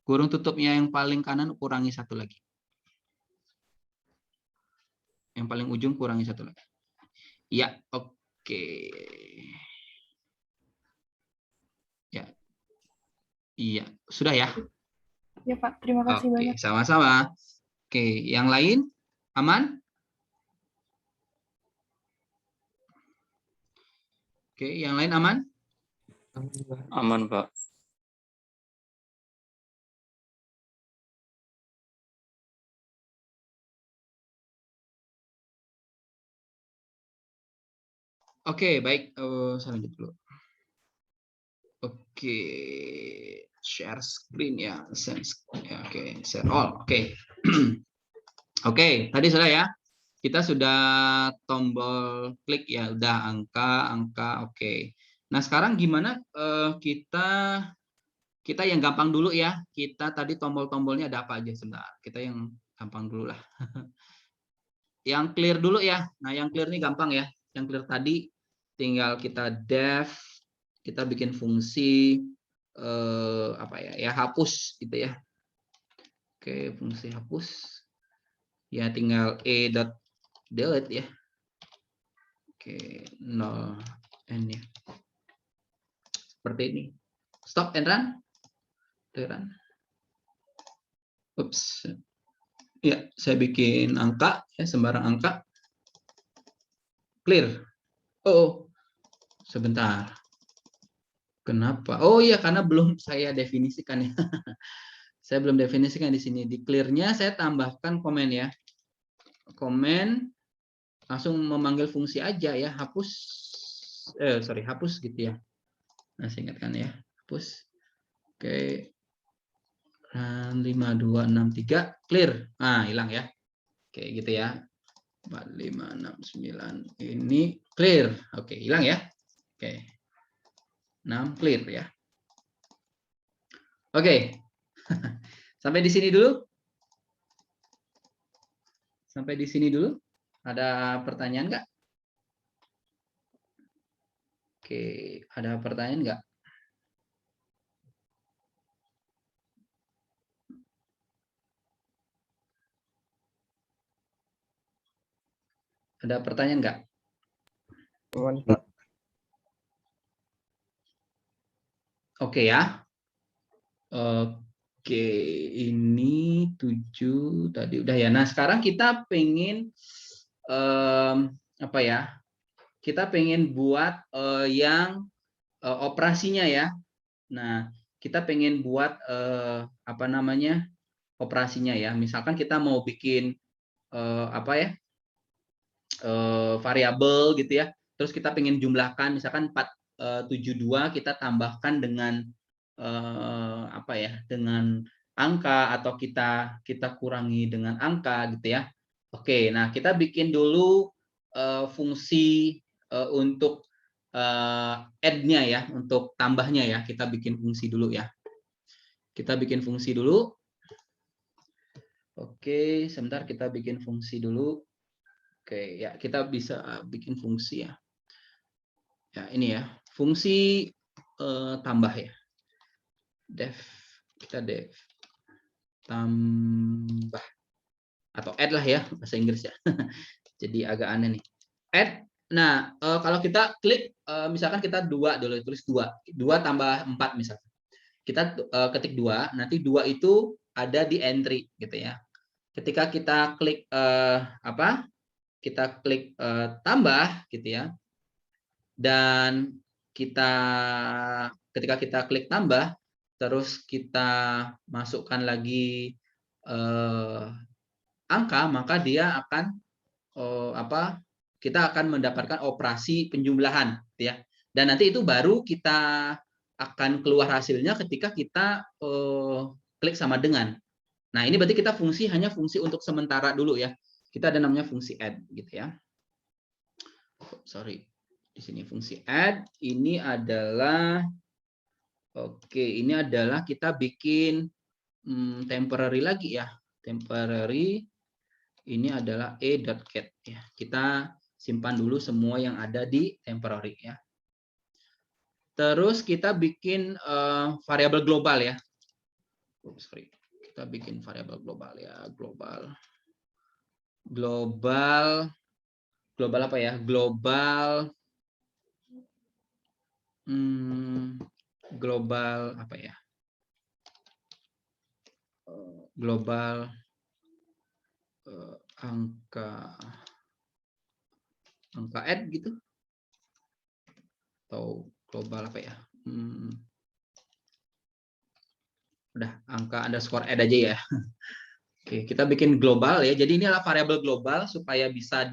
A: Kurung tutupnya yang paling kanan kurangi satu lagi. Yang paling ujung kurangi satu lagi. Iya. Oke. Ya. Iya. Sudah ya?
F: Ya, Pak. Terima kasih
A: Oke.
F: banyak.
A: Sama-sama. Oke. Yang lain? Aman? Oke. Yang lain aman?
G: Aman, Pak.
A: Oke, baik. Saya lanjut dulu. Oke, share screen ya. Oke, share all. Oke. Oke, tadi sudah ya. Kita sudah tombol klik ya, udah angka. Oke. Nah, sekarang gimana kita yang gampang dulu ya. Kita tadi tombol-tombolnya ada apa aja sebentar. Kita yang gampang dulu lah. Yang clear dulu ya. Nah, yang clear ini gampang ya. Yang clear tadi tinggal kita def, kita bikin fungsi apa ya, hapus gitu ya. Oke, fungsi hapus ya tinggal e.delete ya. Oke, 0 n ya. Seperti ini. Stop and run. Run. Ups. Ya, saya bikin angka ya, sembarang angka. Clear. Oh, sebentar. Kenapa? Oh iya, karena belum saya definisikan ya. Saya belum definisikan di sini. Di clear-nya saya tambahkan komen ya. Komen langsung memanggil fungsi aja ya. Hapus. Hapus gitu ya. Nah, saya ingatkan ya. Hapus. Oke. 5263 clear. Nah, hilang ya. Oke, gitu ya. 4569 ini clear. Oke, hilang ya. Oke. 6 clear ya. Oke. Sampai di sini dulu. Sampai di sini dulu. Ada pertanyaan nggak? Oke, ada pertanyaan nggak? Ada pertanyaan nggak?
D: Aman, Pak.
A: Oke ya. Oke, ini 7 tadi udah ya. Nah, sekarang kita pengen apa ya? Kita pengen buat yang operasinya ya. Nah, kita pengen buat apa namanya? Operasinya ya. Misalkan kita mau bikin apa ya? Variabel gitu ya. Terus kita pengen jumlahkan misalkan 472 kita tambahkan dengan apa ya? Dengan angka atau kita kurangi dengan angka gitu ya. Oke, nah kita bikin dulu fungsi untuk add-nya ya, untuk tambahnya ya. Kita bikin fungsi dulu ya. Kita bikin fungsi dulu. Oke, sebentar kita bikin fungsi dulu. Oke, ya kita bisa bikin fungsi ya. Ya, ini ya, fungsi tambah ya. Def kita def tambah atau add lah ya bahasa Inggris ya. Jadi agak aneh nih. Add. Nah, kalau kita klik misalkan kita 2 dulu, tulis 2 tambah 4 misalkan. Kita ketik 2, nanti 2 itu ada di entry gitu ya. Ketika kita klik kita klik tambah gitu ya. Dan ketika kita klik tambah, terus kita masukkan lagi angka, maka dia akan kita akan mendapatkan operasi penjumlahan gitu ya. Dan nanti itu baru kita akan keluar hasilnya ketika kita klik sama dengan. Nah, ini berarti kita hanya fungsi untuk sementara dulu ya. Kita ada namanya fungsi add gitu ya. Sorry. Di sini fungsi add ini adalah ini adalah kita bikin temporary lagi ya. Temporary ini adalah e.get ya. Kita simpan dulu semua yang ada di temporary ya. Terus kita bikin variabel global ya. Sorry. Kita bikin variabel global ya, global apa ya? Global apa ya? Global angka add gitu. Atau global apa ya? Udah angka underscore add aja ya. Oke, kita bikin global ya. Jadi ini adalah variabel global supaya bisa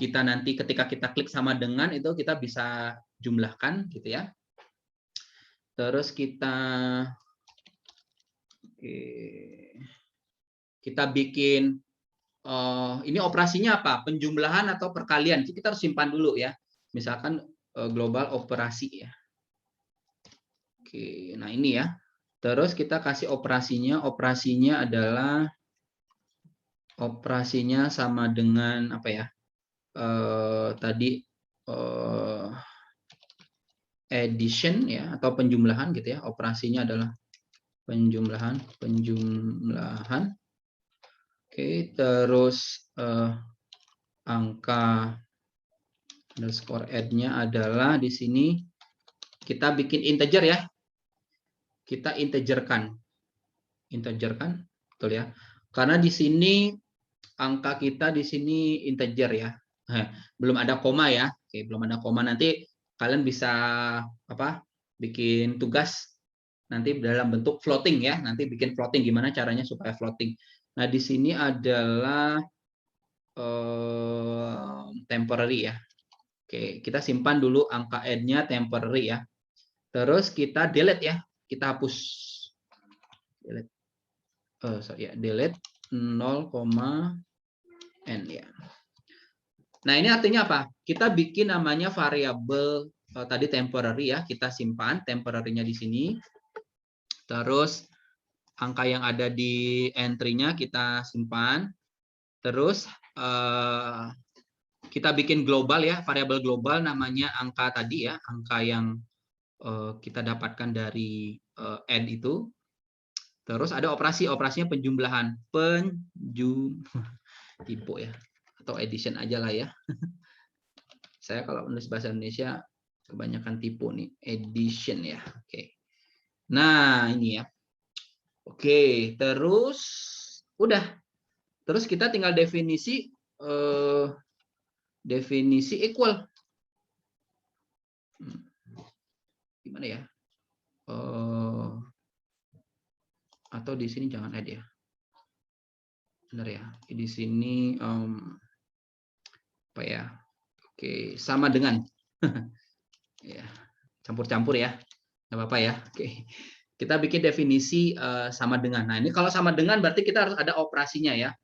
A: kita nanti ketika kita klik sama dengan itu kita bisa jumlahkan gitu ya. Terus kita bikin ini operasinya apa? Penjumlahan atau perkalian. Jadi kita harus simpan dulu ya. Misalkan global operasi ya. Oke, nah ini ya. Terus kita kasih operasinya. Operasinya adalah sama dengan apa ya? Tadi addition ya atau penjumlahan gitu ya. Operasinya adalah penjumlahan. Oke, terus angka underscore add-nya adalah di sini kita bikin integer ya. Kita integerkan, betul ya. Karena di sini angka kita di sini integer ya. Belum ada koma ya. Oke, belum ada koma. Nanti kalian bisa bikin tugas nanti dalam bentuk floating ya. Nanti bikin floating gimana caranya supaya floating. Nah, di sini adalah temporary ya. Oke, kita simpan dulu angka add-nya temporary ya. Terus kita delete ya. Kita hapus. Delete. Delete 0,n ya. Nah, ini artinya apa? Kita bikin namanya variabel tadi temporary ya. Kita simpan temporary-nya di sini. Terus angka yang ada di entry-nya kita simpan. Terus kita bikin global ya, variabel global namanya angka tadi ya, angka yang kita dapatkan dari add itu. Terus ada operasinya penjumlahan, tipe ya, atau addition aja lah ya. Saya kalau menulis bahasa Indonesia kebanyakan tipe nih, addition ya. Oke. Nah, ini ya. Oke, terus udah. Terus kita tinggal definisi equal. Gimana ya? Atau di sini jangan add ya. Benar ya. Di sini apa ya? Oke, sama dengan. Ya, campur-campur ya. Nggak apa-apa ya. Oke. Kita bikin definisi sama dengan. Nah, ini kalau sama dengan berarti kita harus ada operasinya ya.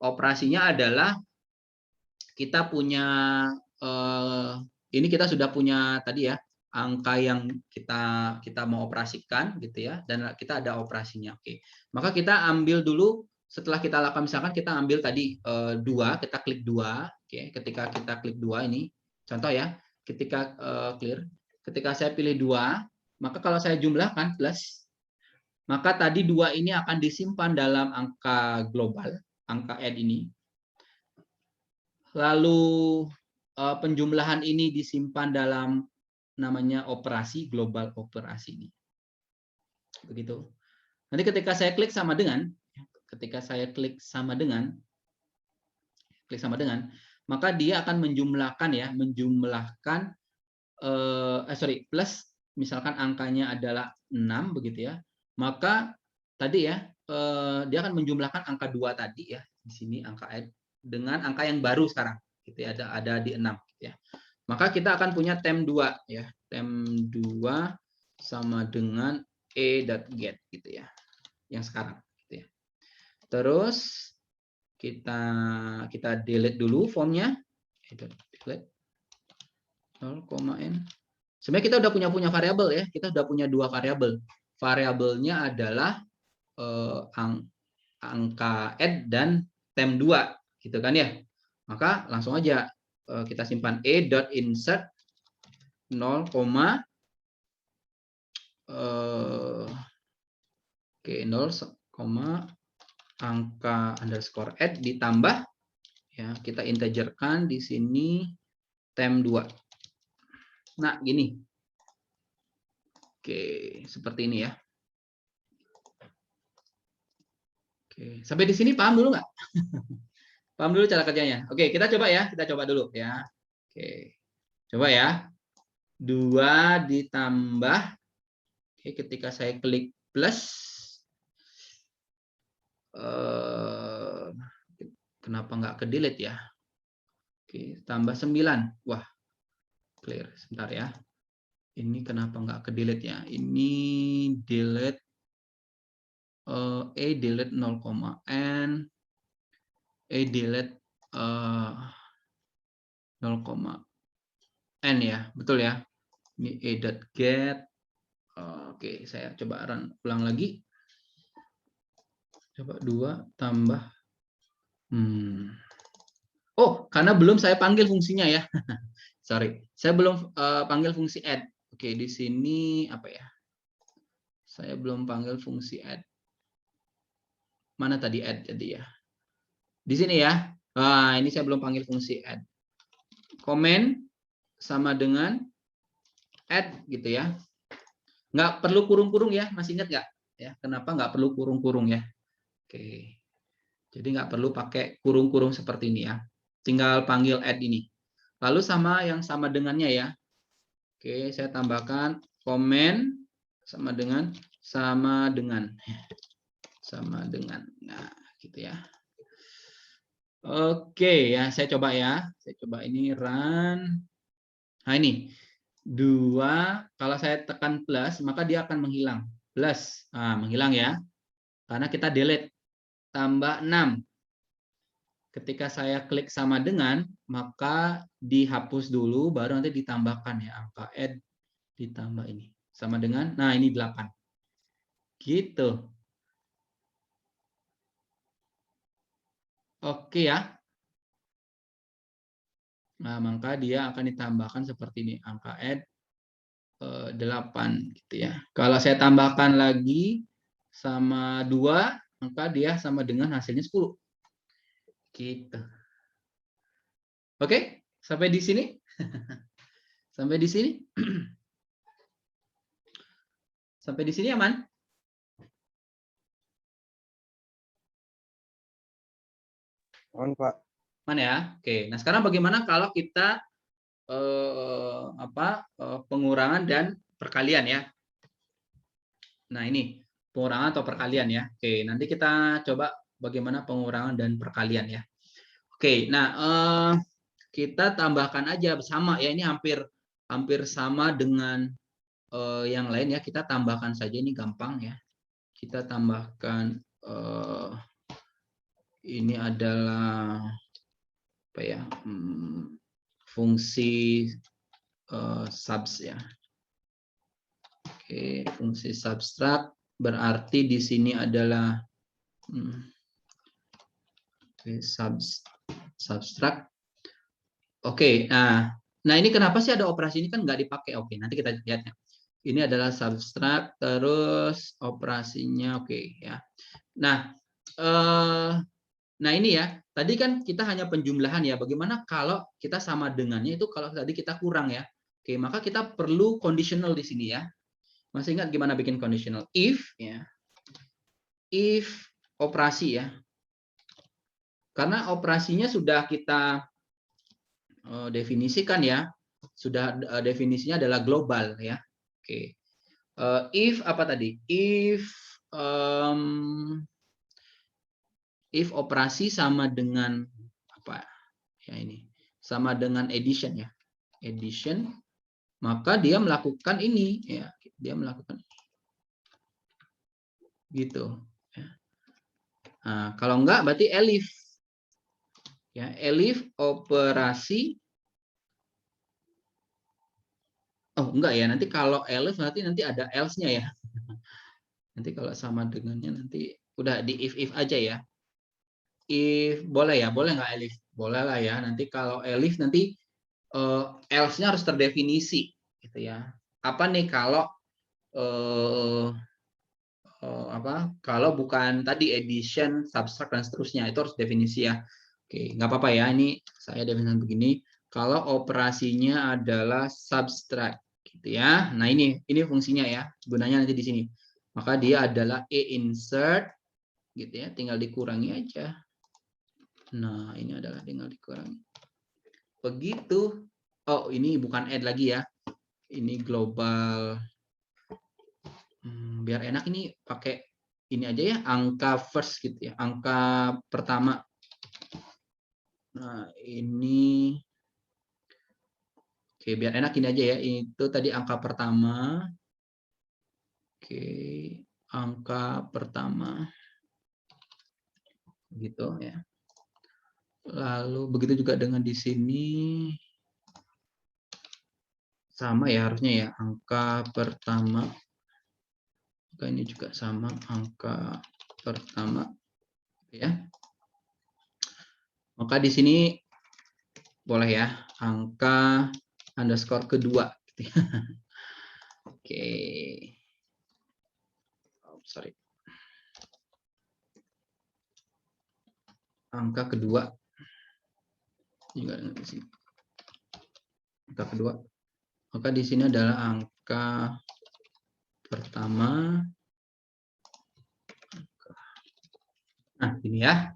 A: Operasinya adalah kita punya ini kita sudah punya tadi ya angka yang kita mau operasikan gitu ya, dan kita ada operasinya. Oke, maka kita ambil dulu setelah kita lakukan, misalkan kita ambil tadi 2, kita klik 2. Oke, ketika kita klik 2 ini contoh ya, ketika clear, ketika saya pilih 2, maka kalau saya jumlahkan plus maka tadi 2 ini akan disimpan dalam angka global, angka add ini. Lalu penjumlahan ini disimpan dalam namanya operasi, global operasi ini. Begitu. Nanti ketika saya klik sama dengan, maka dia akan menjumlahkan ya, plus misalkan angkanya adalah 6 begitu ya. Maka tadi ya dia akan menjumlahkan angka 2 tadi ya, di sini angka add dengan angka yang baru sekarang gitu ya, ada di 6 gitu ya. Maka kita akan punya tem 2 ya. Tem 2 sama dengan e.get gitu ya. Yang sekarang gitu ya. Terus kita delete dulu formnya. Delete 0,n. Sebenarnya kita udah punya variabel ya. Kita udah punya 2 variabel. Variabelnya adalah angka add dan tem 2 gitu kan ya. Maka langsung aja kita simpan e.insert 0, angka underscore add ditambah ya, kita integerkan di sini tem 2. Nah, gini. Oke, seperti ini ya. Oke, sampai di sini paham dulu nggak? Paham dulu cara kerjanya. Oke, kita coba ya, kita coba dulu ya. Oke. Coba ya. 2 ditambah, oke, ketika saya klik plus, kenapa nggak ke delete ya? Oke, tambah 9. Wah, clear. Sebentar ya. Ini kenapa nggak ke delete ya? Ini delete delete 0,n, delete 0,n ya, betul ya. Ini e.get. Oke, saya coba ulang lagi. Coba 2 tambah. Oh, karena belum saya panggil fungsinya ya. Sorry, saya belum panggil fungsi add. Oke, di sini apa ya? Saya belum panggil fungsi add. Mana tadi add jadi ya? Di sini ya. Nah, ini saya belum panggil fungsi add. Comment sama dengan add gitu ya. Nggak perlu kurung-kurung ya, masih ingat nggak? Ya, kenapa nggak perlu kurung-kurung ya? Oke. Jadi nggak perlu pakai kurung-kurung seperti ini ya. Tinggal panggil add ini. Lalu sama yang sama dengannya ya. Oke, saya tambahkan comment sama dengan. Nah, gitu ya. Oke ya, saya coba ya. Saya coba ini run. Nah, ini 2, kalau saya tekan plus, maka dia akan menghilang. Plus, menghilang ya. Karena kita delete. Tambah 6. Ketika saya klik sama dengan, maka dihapus dulu, baru nanti ditambahkan ya. Angka add ditambah ini. Sama dengan, nah ini 8. Gitu. Oke ya. Nah, maka dia akan ditambahkan seperti ini. Angka add 8 gitu ya. Kalau saya tambahkan lagi sama 2, maka dia sama dengan hasilnya 10. Gitu. Oke, sampai di sini. Sampai di sini. Sampai di sini aman?
D: On, Pak.
A: Mana ya? Oke. Nah, sekarang bagaimana kalau kita pengurangan dan perkalian ya? Nah, ini pengurangan atau perkalian ya. Oke, nanti kita coba bagaimana pengurangan dan perkalian ya. Oke, nah kita tambahkan aja sama ya, ini hampir sama dengan yang lain ya. Kita tambahkan saja, ini gampang ya. Kita tambahkan ini adalah apa ya? Fungsi subs ya. Oke, fungsi subtract berarti di sini adalah subtract. Oke, nah ini kenapa sih ada operasi ini kan nggak dipakai? Oke, nanti kita lihatnya. Ini adalah subtract, terus operasinya oke ya. Nah, nah ini ya, tadi kan kita hanya penjumlahan ya. Bagaimana kalau kita sama dengannya itu kalau tadi kita kurang ya. Oke, maka kita perlu conditional di sini ya. Masih ingat gimana bikin conditional? If ya. If operasi ya. Karena operasinya sudah kita definisikan ya. Sudah definisinya adalah global ya. Oke. If apa tadi? If operasi sama dengan apa ya ini? Sama dengan addition ya. Addition, maka dia melakukan ini ya. Dia melakukan gitu ya. Nah, kalau enggak berarti elif. Ya, elif operasi. Oh, enggak ya. Nanti kalau elif nanti ada else-nya ya. Nanti kalau sama dengannya nanti udah di if aja ya. If boleh ya, boleh nggak elif? Boleh lah ya. Nanti kalau elif nanti else-nya harus terdefinisi gitu ya. Apa nih kalau kalau bukan tadi addition, subtract dan seterusnya itu harus definisi ya. Oke, nggak apa-apa ya. Ini saya definisikan begini. Kalau operasinya adalah subtract gitu ya. Nah, ini fungsinya ya. Gunanya nanti di sini. Maka dia adalah insert gitu ya, tinggal dikurangi aja. Nah, ini adalah tinggal dikurangi. Begitu. Oh, ini bukan add lagi ya. Ini global. Biar enak ini pakai ini aja ya, angka first gitu ya, angka pertama. Nah, ini oke, biar enak ini aja ya. Itu tadi angka pertama. Oke, angka pertama. Gitu ya. Lalu begitu juga dengan di sini. Sama ya harusnya ya, angka pertama. Ini juga sama angka pertama ya. Maka di sini boleh ya angka underscore kedua. Oke. Oh, sorry. Angka kedua juga di sini. Angka kedua. Maka di sini adalah angka pertama. Nah, ini ya.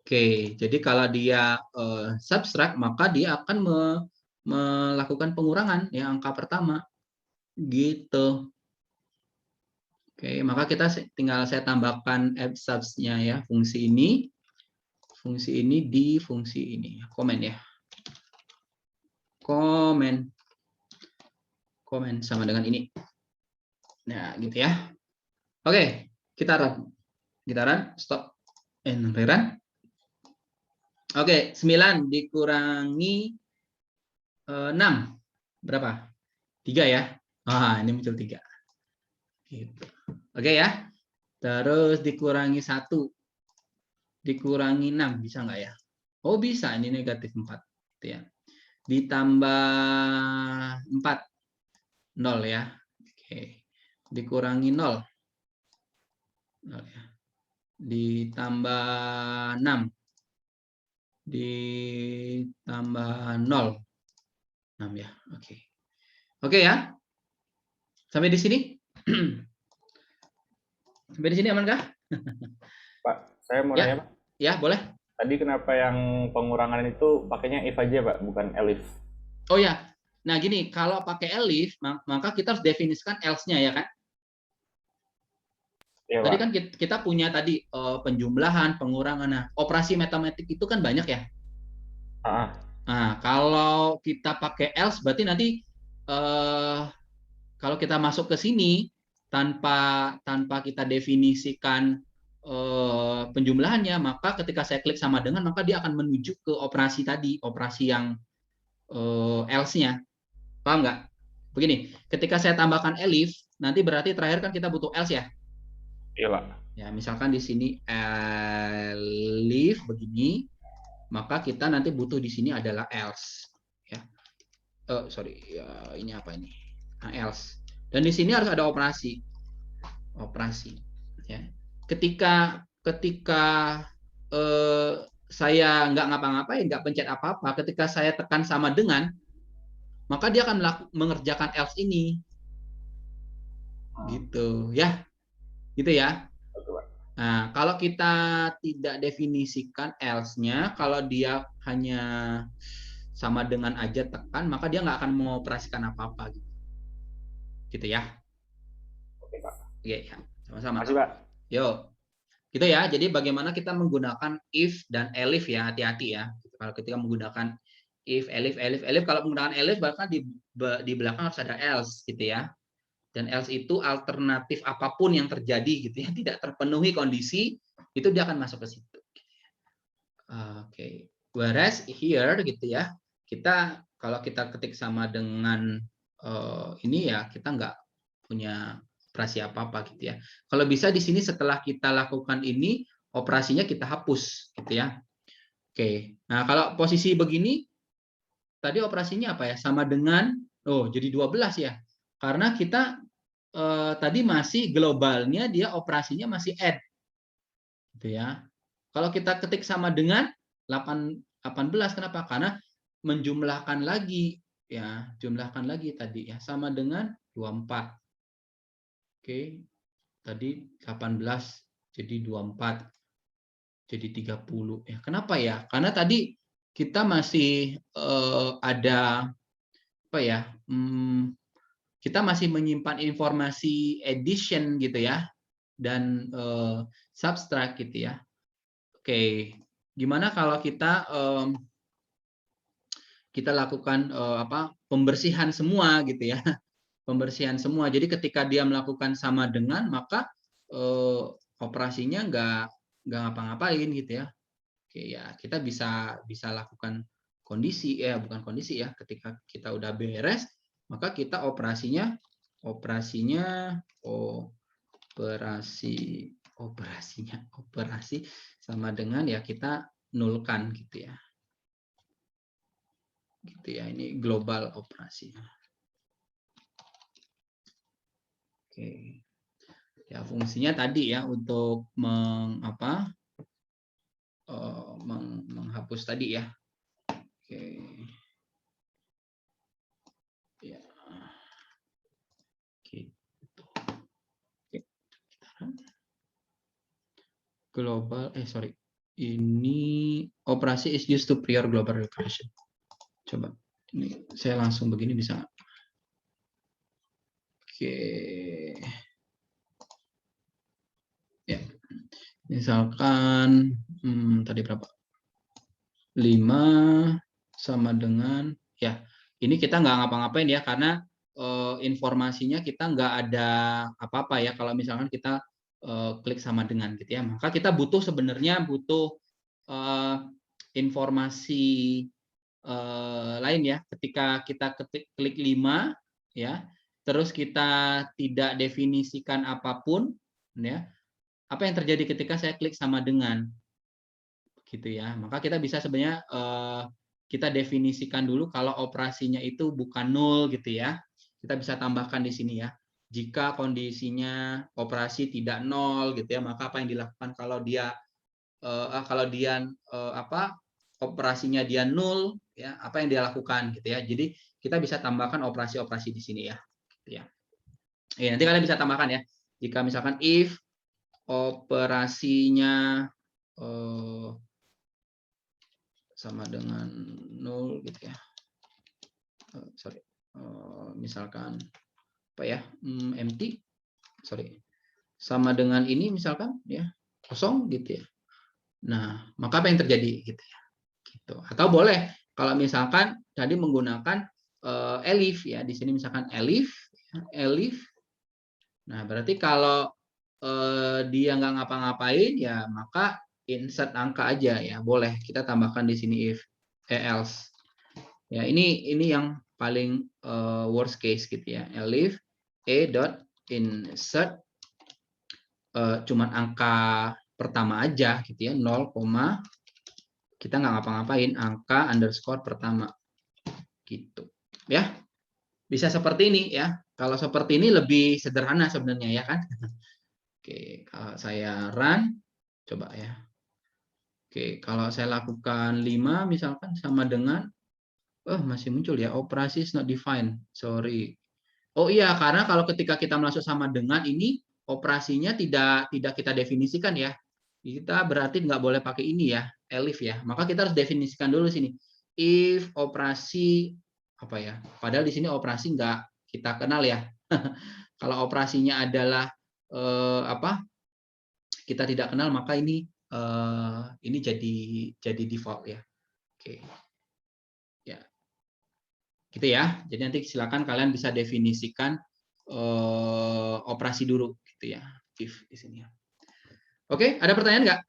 A: Oke, jadi kalau dia subtract, maka dia akan melakukan pengurangan ya angka pertama. Gitu. Oke, maka kita tinggal saya tambahkan subs-nya ya, fungsi ini di fungsi ini. Komen ya. Komen sama dengan ini. Nah, gitu ya. Oke, kita run, stop, and rerun. Oke, 9 dikurangi 6. Berapa? 3 ya. Ah, ini muncul 3. Gitu. Oke ya. Terus dikurangi 1. Dikurangi 6. Bisa nggak ya? Oh, bisa. Ini negatif 4. Gitu ya. Ditambah 4. 0 ya. Oke. Dikurangi 0. 0 ya. Ditambah 6. Ditambah 0. 6 ya. Oke. Oke ya. Sampai di sini? Sampai di sini aman kah?
E: Pak, saya mau nanya, Pak.
A: Ya, boleh.
E: Tadi kenapa yang pengurangan itu pakainya if aja, Pak, bukan elif?
A: Oh ya. Nah, gini, kalau pakai elif, maka kita harus definisikan else-nya ya kan? Ya, tadi kan kita punya tadi penjumlahan, pengurangan. Nah, operasi matematik itu kan banyak ya. Nah, kalau kita pakai else berarti nanti kalau kita masuk ke sini tanpa kita definisikan penjumlahannya, maka ketika saya klik sama dengan, maka dia akan menuju ke operasi tadi, operasi yang else-nya. Paham nggak? Begini, ketika saya tambahkan elif, nanti berarti terakhir kan kita butuh else ya?
E: Iya, Pak.
A: Ya, misalkan di sini elif begini, maka kita nanti butuh di sini adalah else. Ya. Sorry, ya, ini apa ini? Nah, else. Dan di sini harus ada operasi. Ya. Ketika saya nggak ngapa-ngapain, nggak pencet apa-apa, ketika saya tekan sama dengan, maka dia akan mengerjakan else ini. Gitu ya. Gitu ya. Nah, kalau kita tidak definisikan else-nya, kalau dia hanya sama dengan aja tekan, maka dia nggak akan mengoperasikan apa-apa gitu. Gitu ya.
E: Oke, Pak.
A: Oke, ya. Sama-sama.
E: Makasih, Pak.
A: Yo. Gitu ya. Jadi bagaimana kita menggunakan if dan elif ya, hati-hati ya. Kalau ketika menggunakan if, elif, kalau menggunakan elif bahkan di belakang harus ada else gitu ya. Dan else itu alternatif apapun yang terjadi gitu ya, tidak terpenuhi kondisi, itu dia akan masuk ke situ. Oke. Whereas here gitu ya, kita kalau kita ketik sama dengan ini ya, kita nggak punya operasi apa-apa gitu ya. Kalau bisa di sini setelah kita lakukan ini, operasinya kita hapus gitu ya. Oke. Nah, kalau posisi begini tadi operasinya apa ya? Sama dengan jadi 12 ya. Karena kita tadi masih globalnya dia operasinya masih add. Gitu ya. Kalau kita ketik sama dengan 18 kenapa? Karena menjumlahkan lagi ya, jumlahkan lagi tadi ya sama dengan 24. Oke. Tadi 18 jadi 24 jadi 30 ya. Kenapa ya? Karena tadi kita masih ada apa ya? Kita masih menyimpan informasi addition gitu ya dan subtract gitu ya. Oke, gimana kalau kita lakukan pembersihan semua gitu ya, pembersihan semua. Jadi ketika dia melakukan sama dengan maka operasinya nggak ngapa-ngapain gitu ya. Oke ya, kita bisa lakukan kondisi ya, bukan kondisi ya. Ketika kita udah beres maka kita operasi sama dengan ya kita nulkan gitu ya. Gitu ya, ini global operasinya. Oke. Ya, fungsinya tadi ya untuk menghapus tadi ya. Oke. Ya. Gitu. Oke. Global, ini operasi is used to prior global recursion. Coba, ini saya langsung begini bisa. Oke. Ya. Misalkan tadi berapa? 5 sama dengan ya. Ini kita nggak ngapa-ngapain ya karena informasinya kita nggak ada apa-apa ya kalau misalkan kita klik sama dengan gitu ya. Maka kita sebenarnya butuh informasi lain ya. Ketika kita klik 5 ya, terus kita tidak definisikan apapun ya. Apa yang terjadi ketika saya klik sama dengan gitu ya. Maka kita bisa sebenarnya kita definisikan dulu kalau operasinya itu bukan nol gitu ya. Kita bisa tambahkan di sini ya. Jika kondisinya operasi tidak nol gitu ya, maka apa yang dilakukan kalau dia operasinya dia nol ya, apa yang dia lakukan gitu ya. Jadi kita bisa tambahkan operasi-operasi di sini ya. Gitu ya. Nanti kalian bisa tambahkan ya. Jika misalkan if operasinya sama dengan 0 gitu ya. Misalkan apa ya? Empty. Sama dengan ini misalkan ya, kosong gitu ya. Nah, maka apa yang terjadi gitu ya. Gitu. Atau boleh kalau misalkan tadi menggunakan elif ya, di sini misalkan elif. Nah, berarti kalau dia nggak ngapa-ngapain ya, maka insert angka aja ya, boleh kita tambahkan di sini if else ya. Ini yang paling worst case gitu ya, elif dot insert cuman angka pertama aja gitu ya, 0, kita nggak ngapa-ngapain, angka underscore pertama gitu ya. Bisa seperti ini ya. Kalau seperti ini lebih sederhana sebenarnya ya kan. Oke, kalau saya run, coba ya. Oke, kalau saya lakukan 5 misalkan sama dengan, masih muncul ya, operasi is not defined, sorry. Oh iya, karena kalau ketika kita masuk sama dengan ini, operasinya tidak kita definisikan ya. Kita berarti nggak boleh pakai ini ya, elif ya. Maka kita harus definisikan dulu sini. If operasi, apa ya, padahal di sini operasi nggak kita kenal ya. Kalau operasinya adalah kita tidak kenal, maka ini jadi default ya. Oke. Ya. Gitu ya. Jadi nanti silakan kalian bisa definisikan operasi dulu gitu ya. If di sini ya. Oke, ada pertanyaan nggak?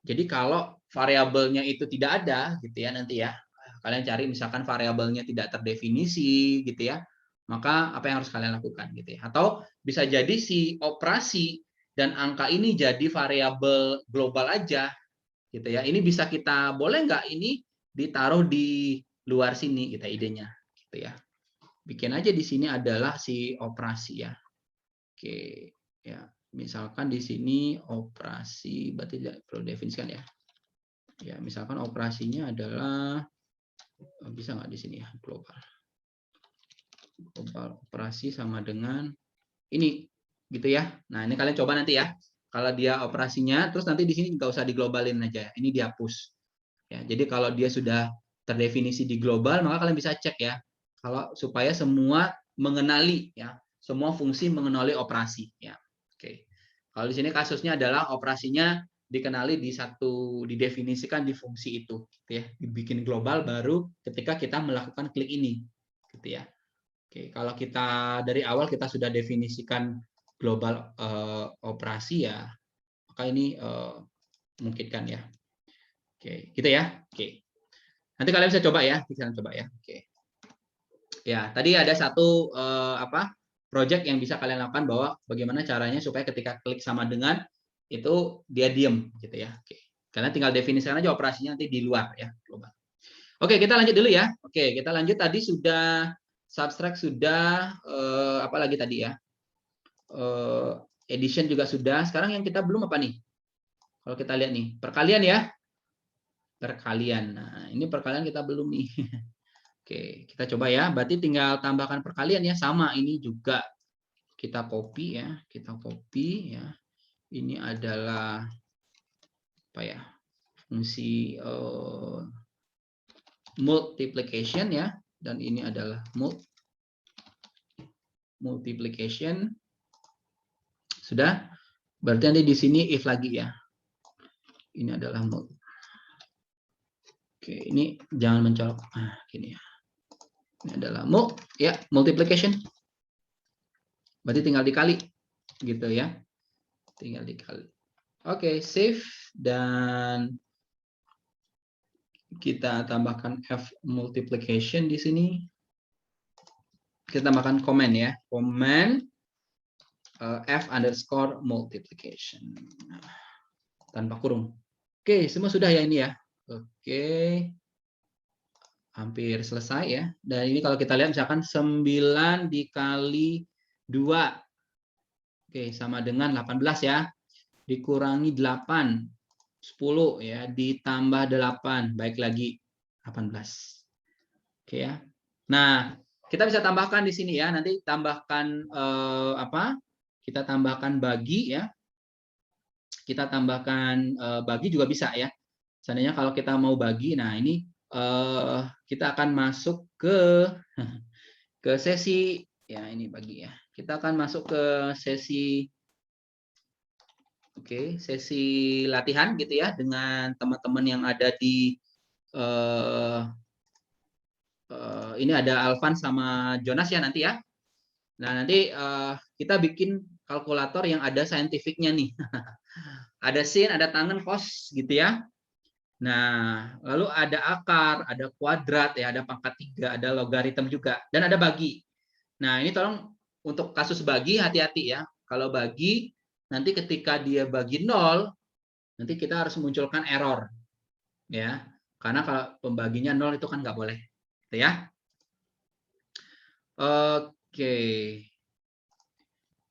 A: Jadi kalau variabelnya itu tidak ada gitu ya nanti ya. Kalian cari misalkan variabelnya tidak terdefinisi gitu ya. Maka apa yang harus kalian lakukan gitu ya. Atau bisa jadi si operasi dan angka ini jadi variabel global aja gitu ya. Ini bisa kita boleh nggak ini ditaruh di luar sini kita idenya gitu ya. Bikin aja di sini adalah si operasi ya. Oke ya. Misalkan di sini operasi berarti tidak perlu definisikan ya. Ya, misalkan operasinya adalah bisa nggak di sini ya global. Global operasi sama dengan ini gitu ya. Nah, ini kalian coba nanti ya. Kalau dia operasinya terus nanti di sini nggak usah diglobalin aja. Ini dihapus. Ya, jadi kalau dia sudah terdefinisi di global, maka kalian bisa cek ya. Kalau supaya semua mengenali ya, semua fungsi mengenali operasi ya. Oke. Kalau di sini kasusnya adalah operasinya dikenali didefinisikan di fungsi itu gitu ya. Dibikin global baru ketika kita melakukan klik ini gitu ya. Oke, kalau kita dari awal kita sudah definisikan global operasi ya, maka ini memungkinkan ya. Oke, gitu ya. Oke. Nanti kalian bisa coba ya, Oke. Ya, tadi ada satu project yang bisa kalian lakukan bahwa bagaimana caranya supaya ketika klik sama dengan itu dia diem gitu ya. Oke. Kalian tinggal definisikan aja operasinya nanti di luar ya, global. Oke, kita lanjut dulu ya. Oke, kita lanjut tadi sudah subtract sudah apa lagi tadi ya? Addition juga sudah. Sekarang yang kita belum apa nih? Kalau kita lihat nih, perkalian ya. Perkalian. Nah, ini perkalian kita belum nih. Oke, kita coba ya. Berarti tinggal tambahkan perkalian ya. Sama ini juga kita copy ya. Kita copy ya. Ini adalah apa ya? Fungsi multiplication ya. Dan ini adalah multiplication. Sudah? Berarti nanti di sini if lagi ya. Ini adalah Oke, ini jangan mencolok. Nah, gini ya. Ini adalah multiplication. Berarti tinggal dikali gitu ya. Tinggal dikali. Oke, save dan kita tambahkan f multiplication di sini. Kita tambahkan comment ya. Comment f underscore multiplication. Nah, tanpa kurung. Oke, semua sudah ya ini ya. Oke. Hampir selesai ya. Dan ini kalau kita lihat misalkan 9 dikali 2. Oke, sama dengan 18 ya. Dikurangi 8. 10 ya. Ditambah 8. Baik lagi 18. Oke ya. Nah, kita bisa tambahkan di sini ya. Nanti tambahkan Kita tambahkan bagi ya. Kita tambahkan bagi juga bisa ya. Seandainya kalau kita mau bagi, nah ini kita akan masuk ke sesi ya ini bagi ya. Kita akan masuk ke sesi sesi latihan gitu ya dengan teman-teman yang ada di ini ada Alvan sama Jonas ya nanti ya. Nah, nanti kita bikin kalkulator yang ada scientific-nya nih. Ada sin, ada tangen, cos gitu ya. Nah, lalu ada akar, ada kuadrat ya, ada pangkat 3, ada logaritma juga, dan ada bagi. Nah, ini tolong untuk kasus bagi hati-hati ya. Kalau bagi nanti ketika dia bagi 0, nanti kita harus munculkan error. Ya. Karena kalau pembaginya 0 itu kan nggak boleh. Gitu ya. Oke.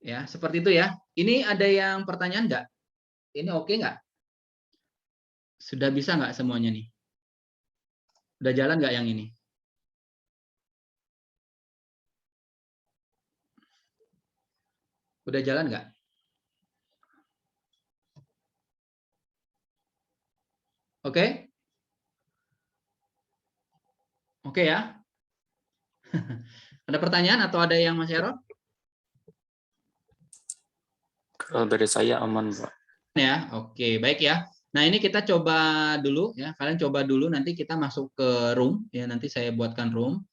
A: Ya, seperti itu ya. Ini ada yang pertanyaan nggak? Ini oke nggak? Sudah bisa nggak semuanya nih? Udah jalan nggak yang ini? Udah jalan nggak? Oke? Oke ya? Ada pertanyaan atau ada yang masih error?
G: Kalau dari saya aman, Pak.
A: Ya, oke, baik ya. Nah, ini kita coba dulu ya. Kalian coba dulu, nanti kita masuk ke room ya. Nanti saya buatkan room.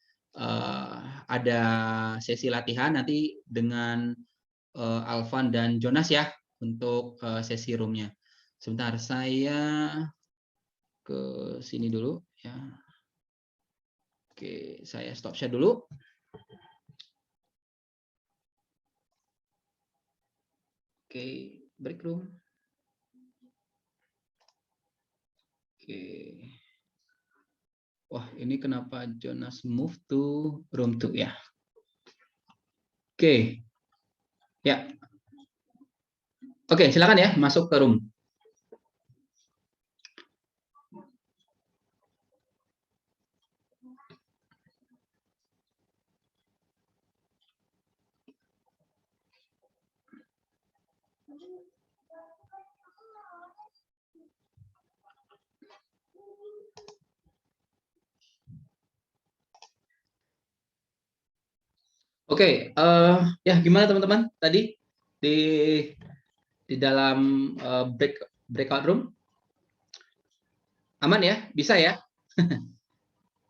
A: Ada sesi latihan nanti dengan Alvan dan Jonas ya untuk sesi roomnya. Sebentar, saya ke sini dulu ya. Oke, saya stop share dulu. Oke, break room. Oke. Wah, ini kenapa Jonas move to room 2 ya? Oke. Ya. Oke, silakan ya masuk ke room. Oke, ya gimana teman-teman tadi di dalam breakout room? Aman ya? Bisa ya?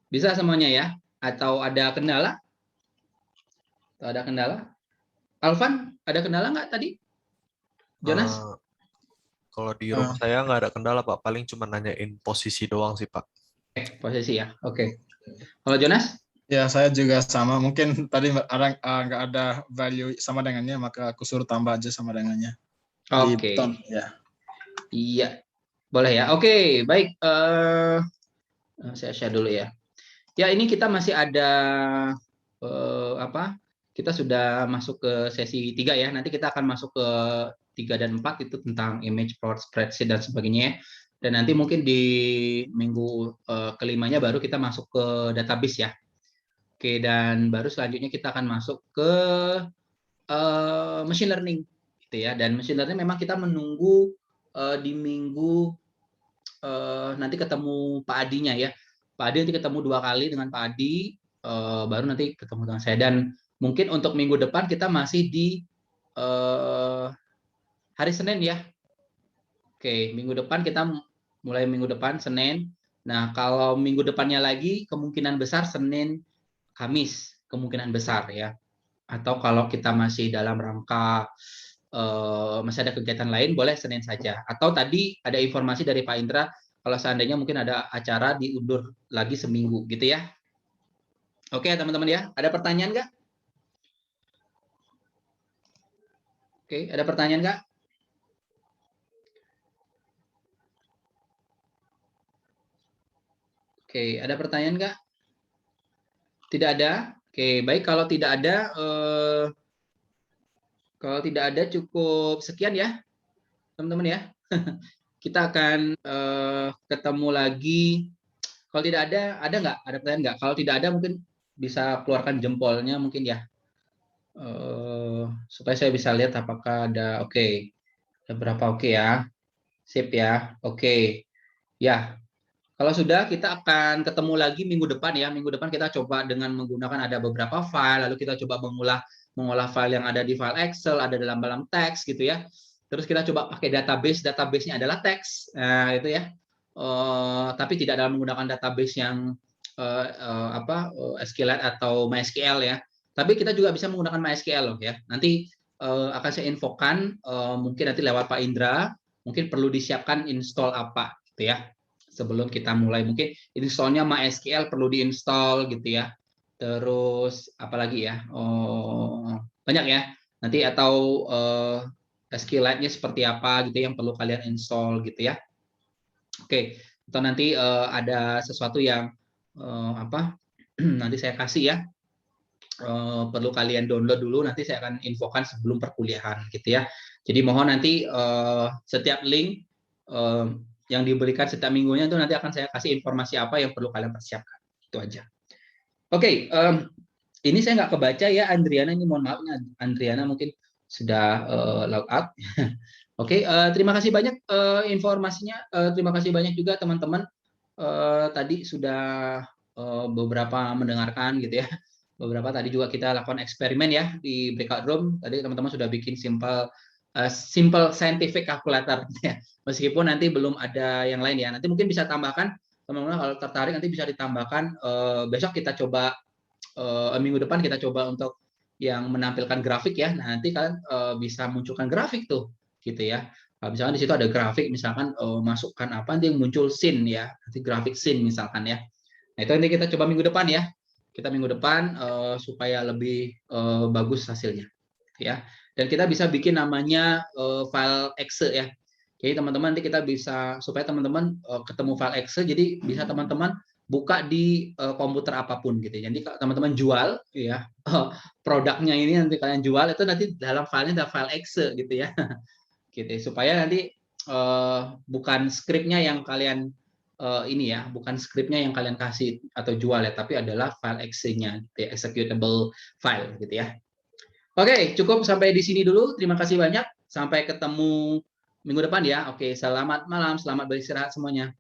A: Bisa semuanya ya? Atau ada kendala? Atau ada kendala? Alvan, ada kendala nggak tadi? Jonas?
H: Kalau di room saya nggak ada kendala, Pak. Paling cuma nanyain posisi doang sih, Pak.
A: Posisi ya? Oke. Kalau Jonas?
I: Ya, saya juga sama. Mungkin tadi nggak ada value sama dengannya, maka aku suruh tambah aja sama dengannya. Di
A: Oke.
I: button, ya.
A: Iya. Boleh ya? Oke, baik. Saya share dulu ya. Ya, ini kita masih ada apa? Kita sudah masuk ke sesi 3 ya. Nanti kita akan masuk ke 3 dan 4 itu tentang image plot, spreadsheet dan sebagainya. Dan nanti mungkin di minggu kelimanya baru kita masuk ke database ya. Oke, dan baru selanjutnya kita akan masuk ke machine learning gitu ya. Dan machine learning memang kita menunggu di minggu nanti ketemu Pak Adinya ya. Pak Adi nanti ketemu 2 kali dengan Pak Adi, baru nanti ketemu dengan saya. Dan mungkin untuk minggu depan kita masih di hari Senin ya. Oke, minggu depan kita mulai minggu depan Senin. Nah, kalau minggu depannya lagi kemungkinan besar Senin, Kamis, kemungkinan besar ya. Atau kalau kita masih dalam rangka masih ada kegiatan lain, boleh Senin saja. Atau tadi ada informasi dari Pak Indra, kalau seandainya mungkin ada acara diundur lagi seminggu gitu ya. Oke teman-teman ya, ada pertanyaan nggak? Oke, ada pertanyaan nggak? Oke, ada pertanyaan nggak? Tidak ada? Oke, baik, kalau tidak ada cukup sekian ya teman-teman ya. Kita akan ketemu lagi. Kalau tidak ada nggak? Ada pertanyaan nggak? Kalau tidak ada mungkin bisa keluarkan jempolnya mungkin ya. Supaya saya bisa lihat apakah ada oke. Ada berapa oke ya. Sip ya. Oke. Ya. Kalau sudah kita akan ketemu lagi minggu depan ya. Minggu depan kita coba dengan menggunakan ada beberapa file, lalu kita coba mengolah file yang ada di file Excel, ada dalam teks gitu ya. Terus kita coba pakai database-nya adalah teks. Nah, itu ya. Tapi tidak dalam menggunakan database yang SQLite atau MySQL ya. Tapi kita juga bisa menggunakan MySQL loh ya. Nanti akan saya infokan mungkin nanti lewat Pak Indra, mungkin perlu disiapkan install apa gitu ya. Sebelum kita mulai mungkin installnya MySQL perlu diinstal gitu ya. Terus apalagi ya? Banyak ya. Nanti atau SQLite-nya seperti apa gitu yang perlu kalian install gitu ya. Oke, atau nanti ada sesuatu yang nanti saya kasih ya. perlu kalian download dulu, nanti saya akan infokan sebelum perkuliahan gitu ya. Jadi mohon nanti setiap link yang diberikan setiap minggunya itu nanti akan saya kasih informasi apa yang perlu kalian persiapkan. Itu aja. Oke, ini saya nggak kebaca ya Andriana, ini mohon maaf, Andriana mungkin sudah log out. Oke, terima kasih banyak informasinya. Terima kasih banyak juga teman-teman tadi sudah beberapa mendengarkan gitu ya. Beberapa tadi juga kita lakukan eksperimen ya di breakout room. Tadi teman-teman sudah bikin simple scientific calculator gitu ya. Meskipun nanti belum ada yang lain ya. Nanti mungkin bisa tambahkan teman-teman kalau tertarik, nanti bisa ditambahkan besok kita coba minggu depan kita coba untuk yang menampilkan grafik ya. Nah, nanti kalian bisa munculkan grafik tuh gitu ya. Misalkan di situ ada grafik, misalkan masukkan apa nanti muncul scene ya. Nanti grafik scene misalkan ya. Nah, itu nanti kita coba minggu depan ya. Kita minggu depan supaya lebih bagus hasilnya ya. Dan kita bisa bikin namanya file Excel ya. Jadi teman-teman nanti kita bisa supaya teman-teman ketemu file Excel, jadi bisa teman-teman buka di komputer apapun gitu. Jadi kalau teman-teman jual ya produknya ini nanti kalian jual itu nanti dalam filenya ada file Excel gitu ya. Gitu supaya nanti bukan skripnya yang kalian ini ya, bukan skripnya yang kalian kasih atau jual ya, tapi adalah file Excel-nya, executable file gitu ya. Oke, cukup sampai di sini dulu. Terima kasih banyak. Sampai ketemu minggu depan ya. Oke, selamat malam, selamat beristirahat semuanya.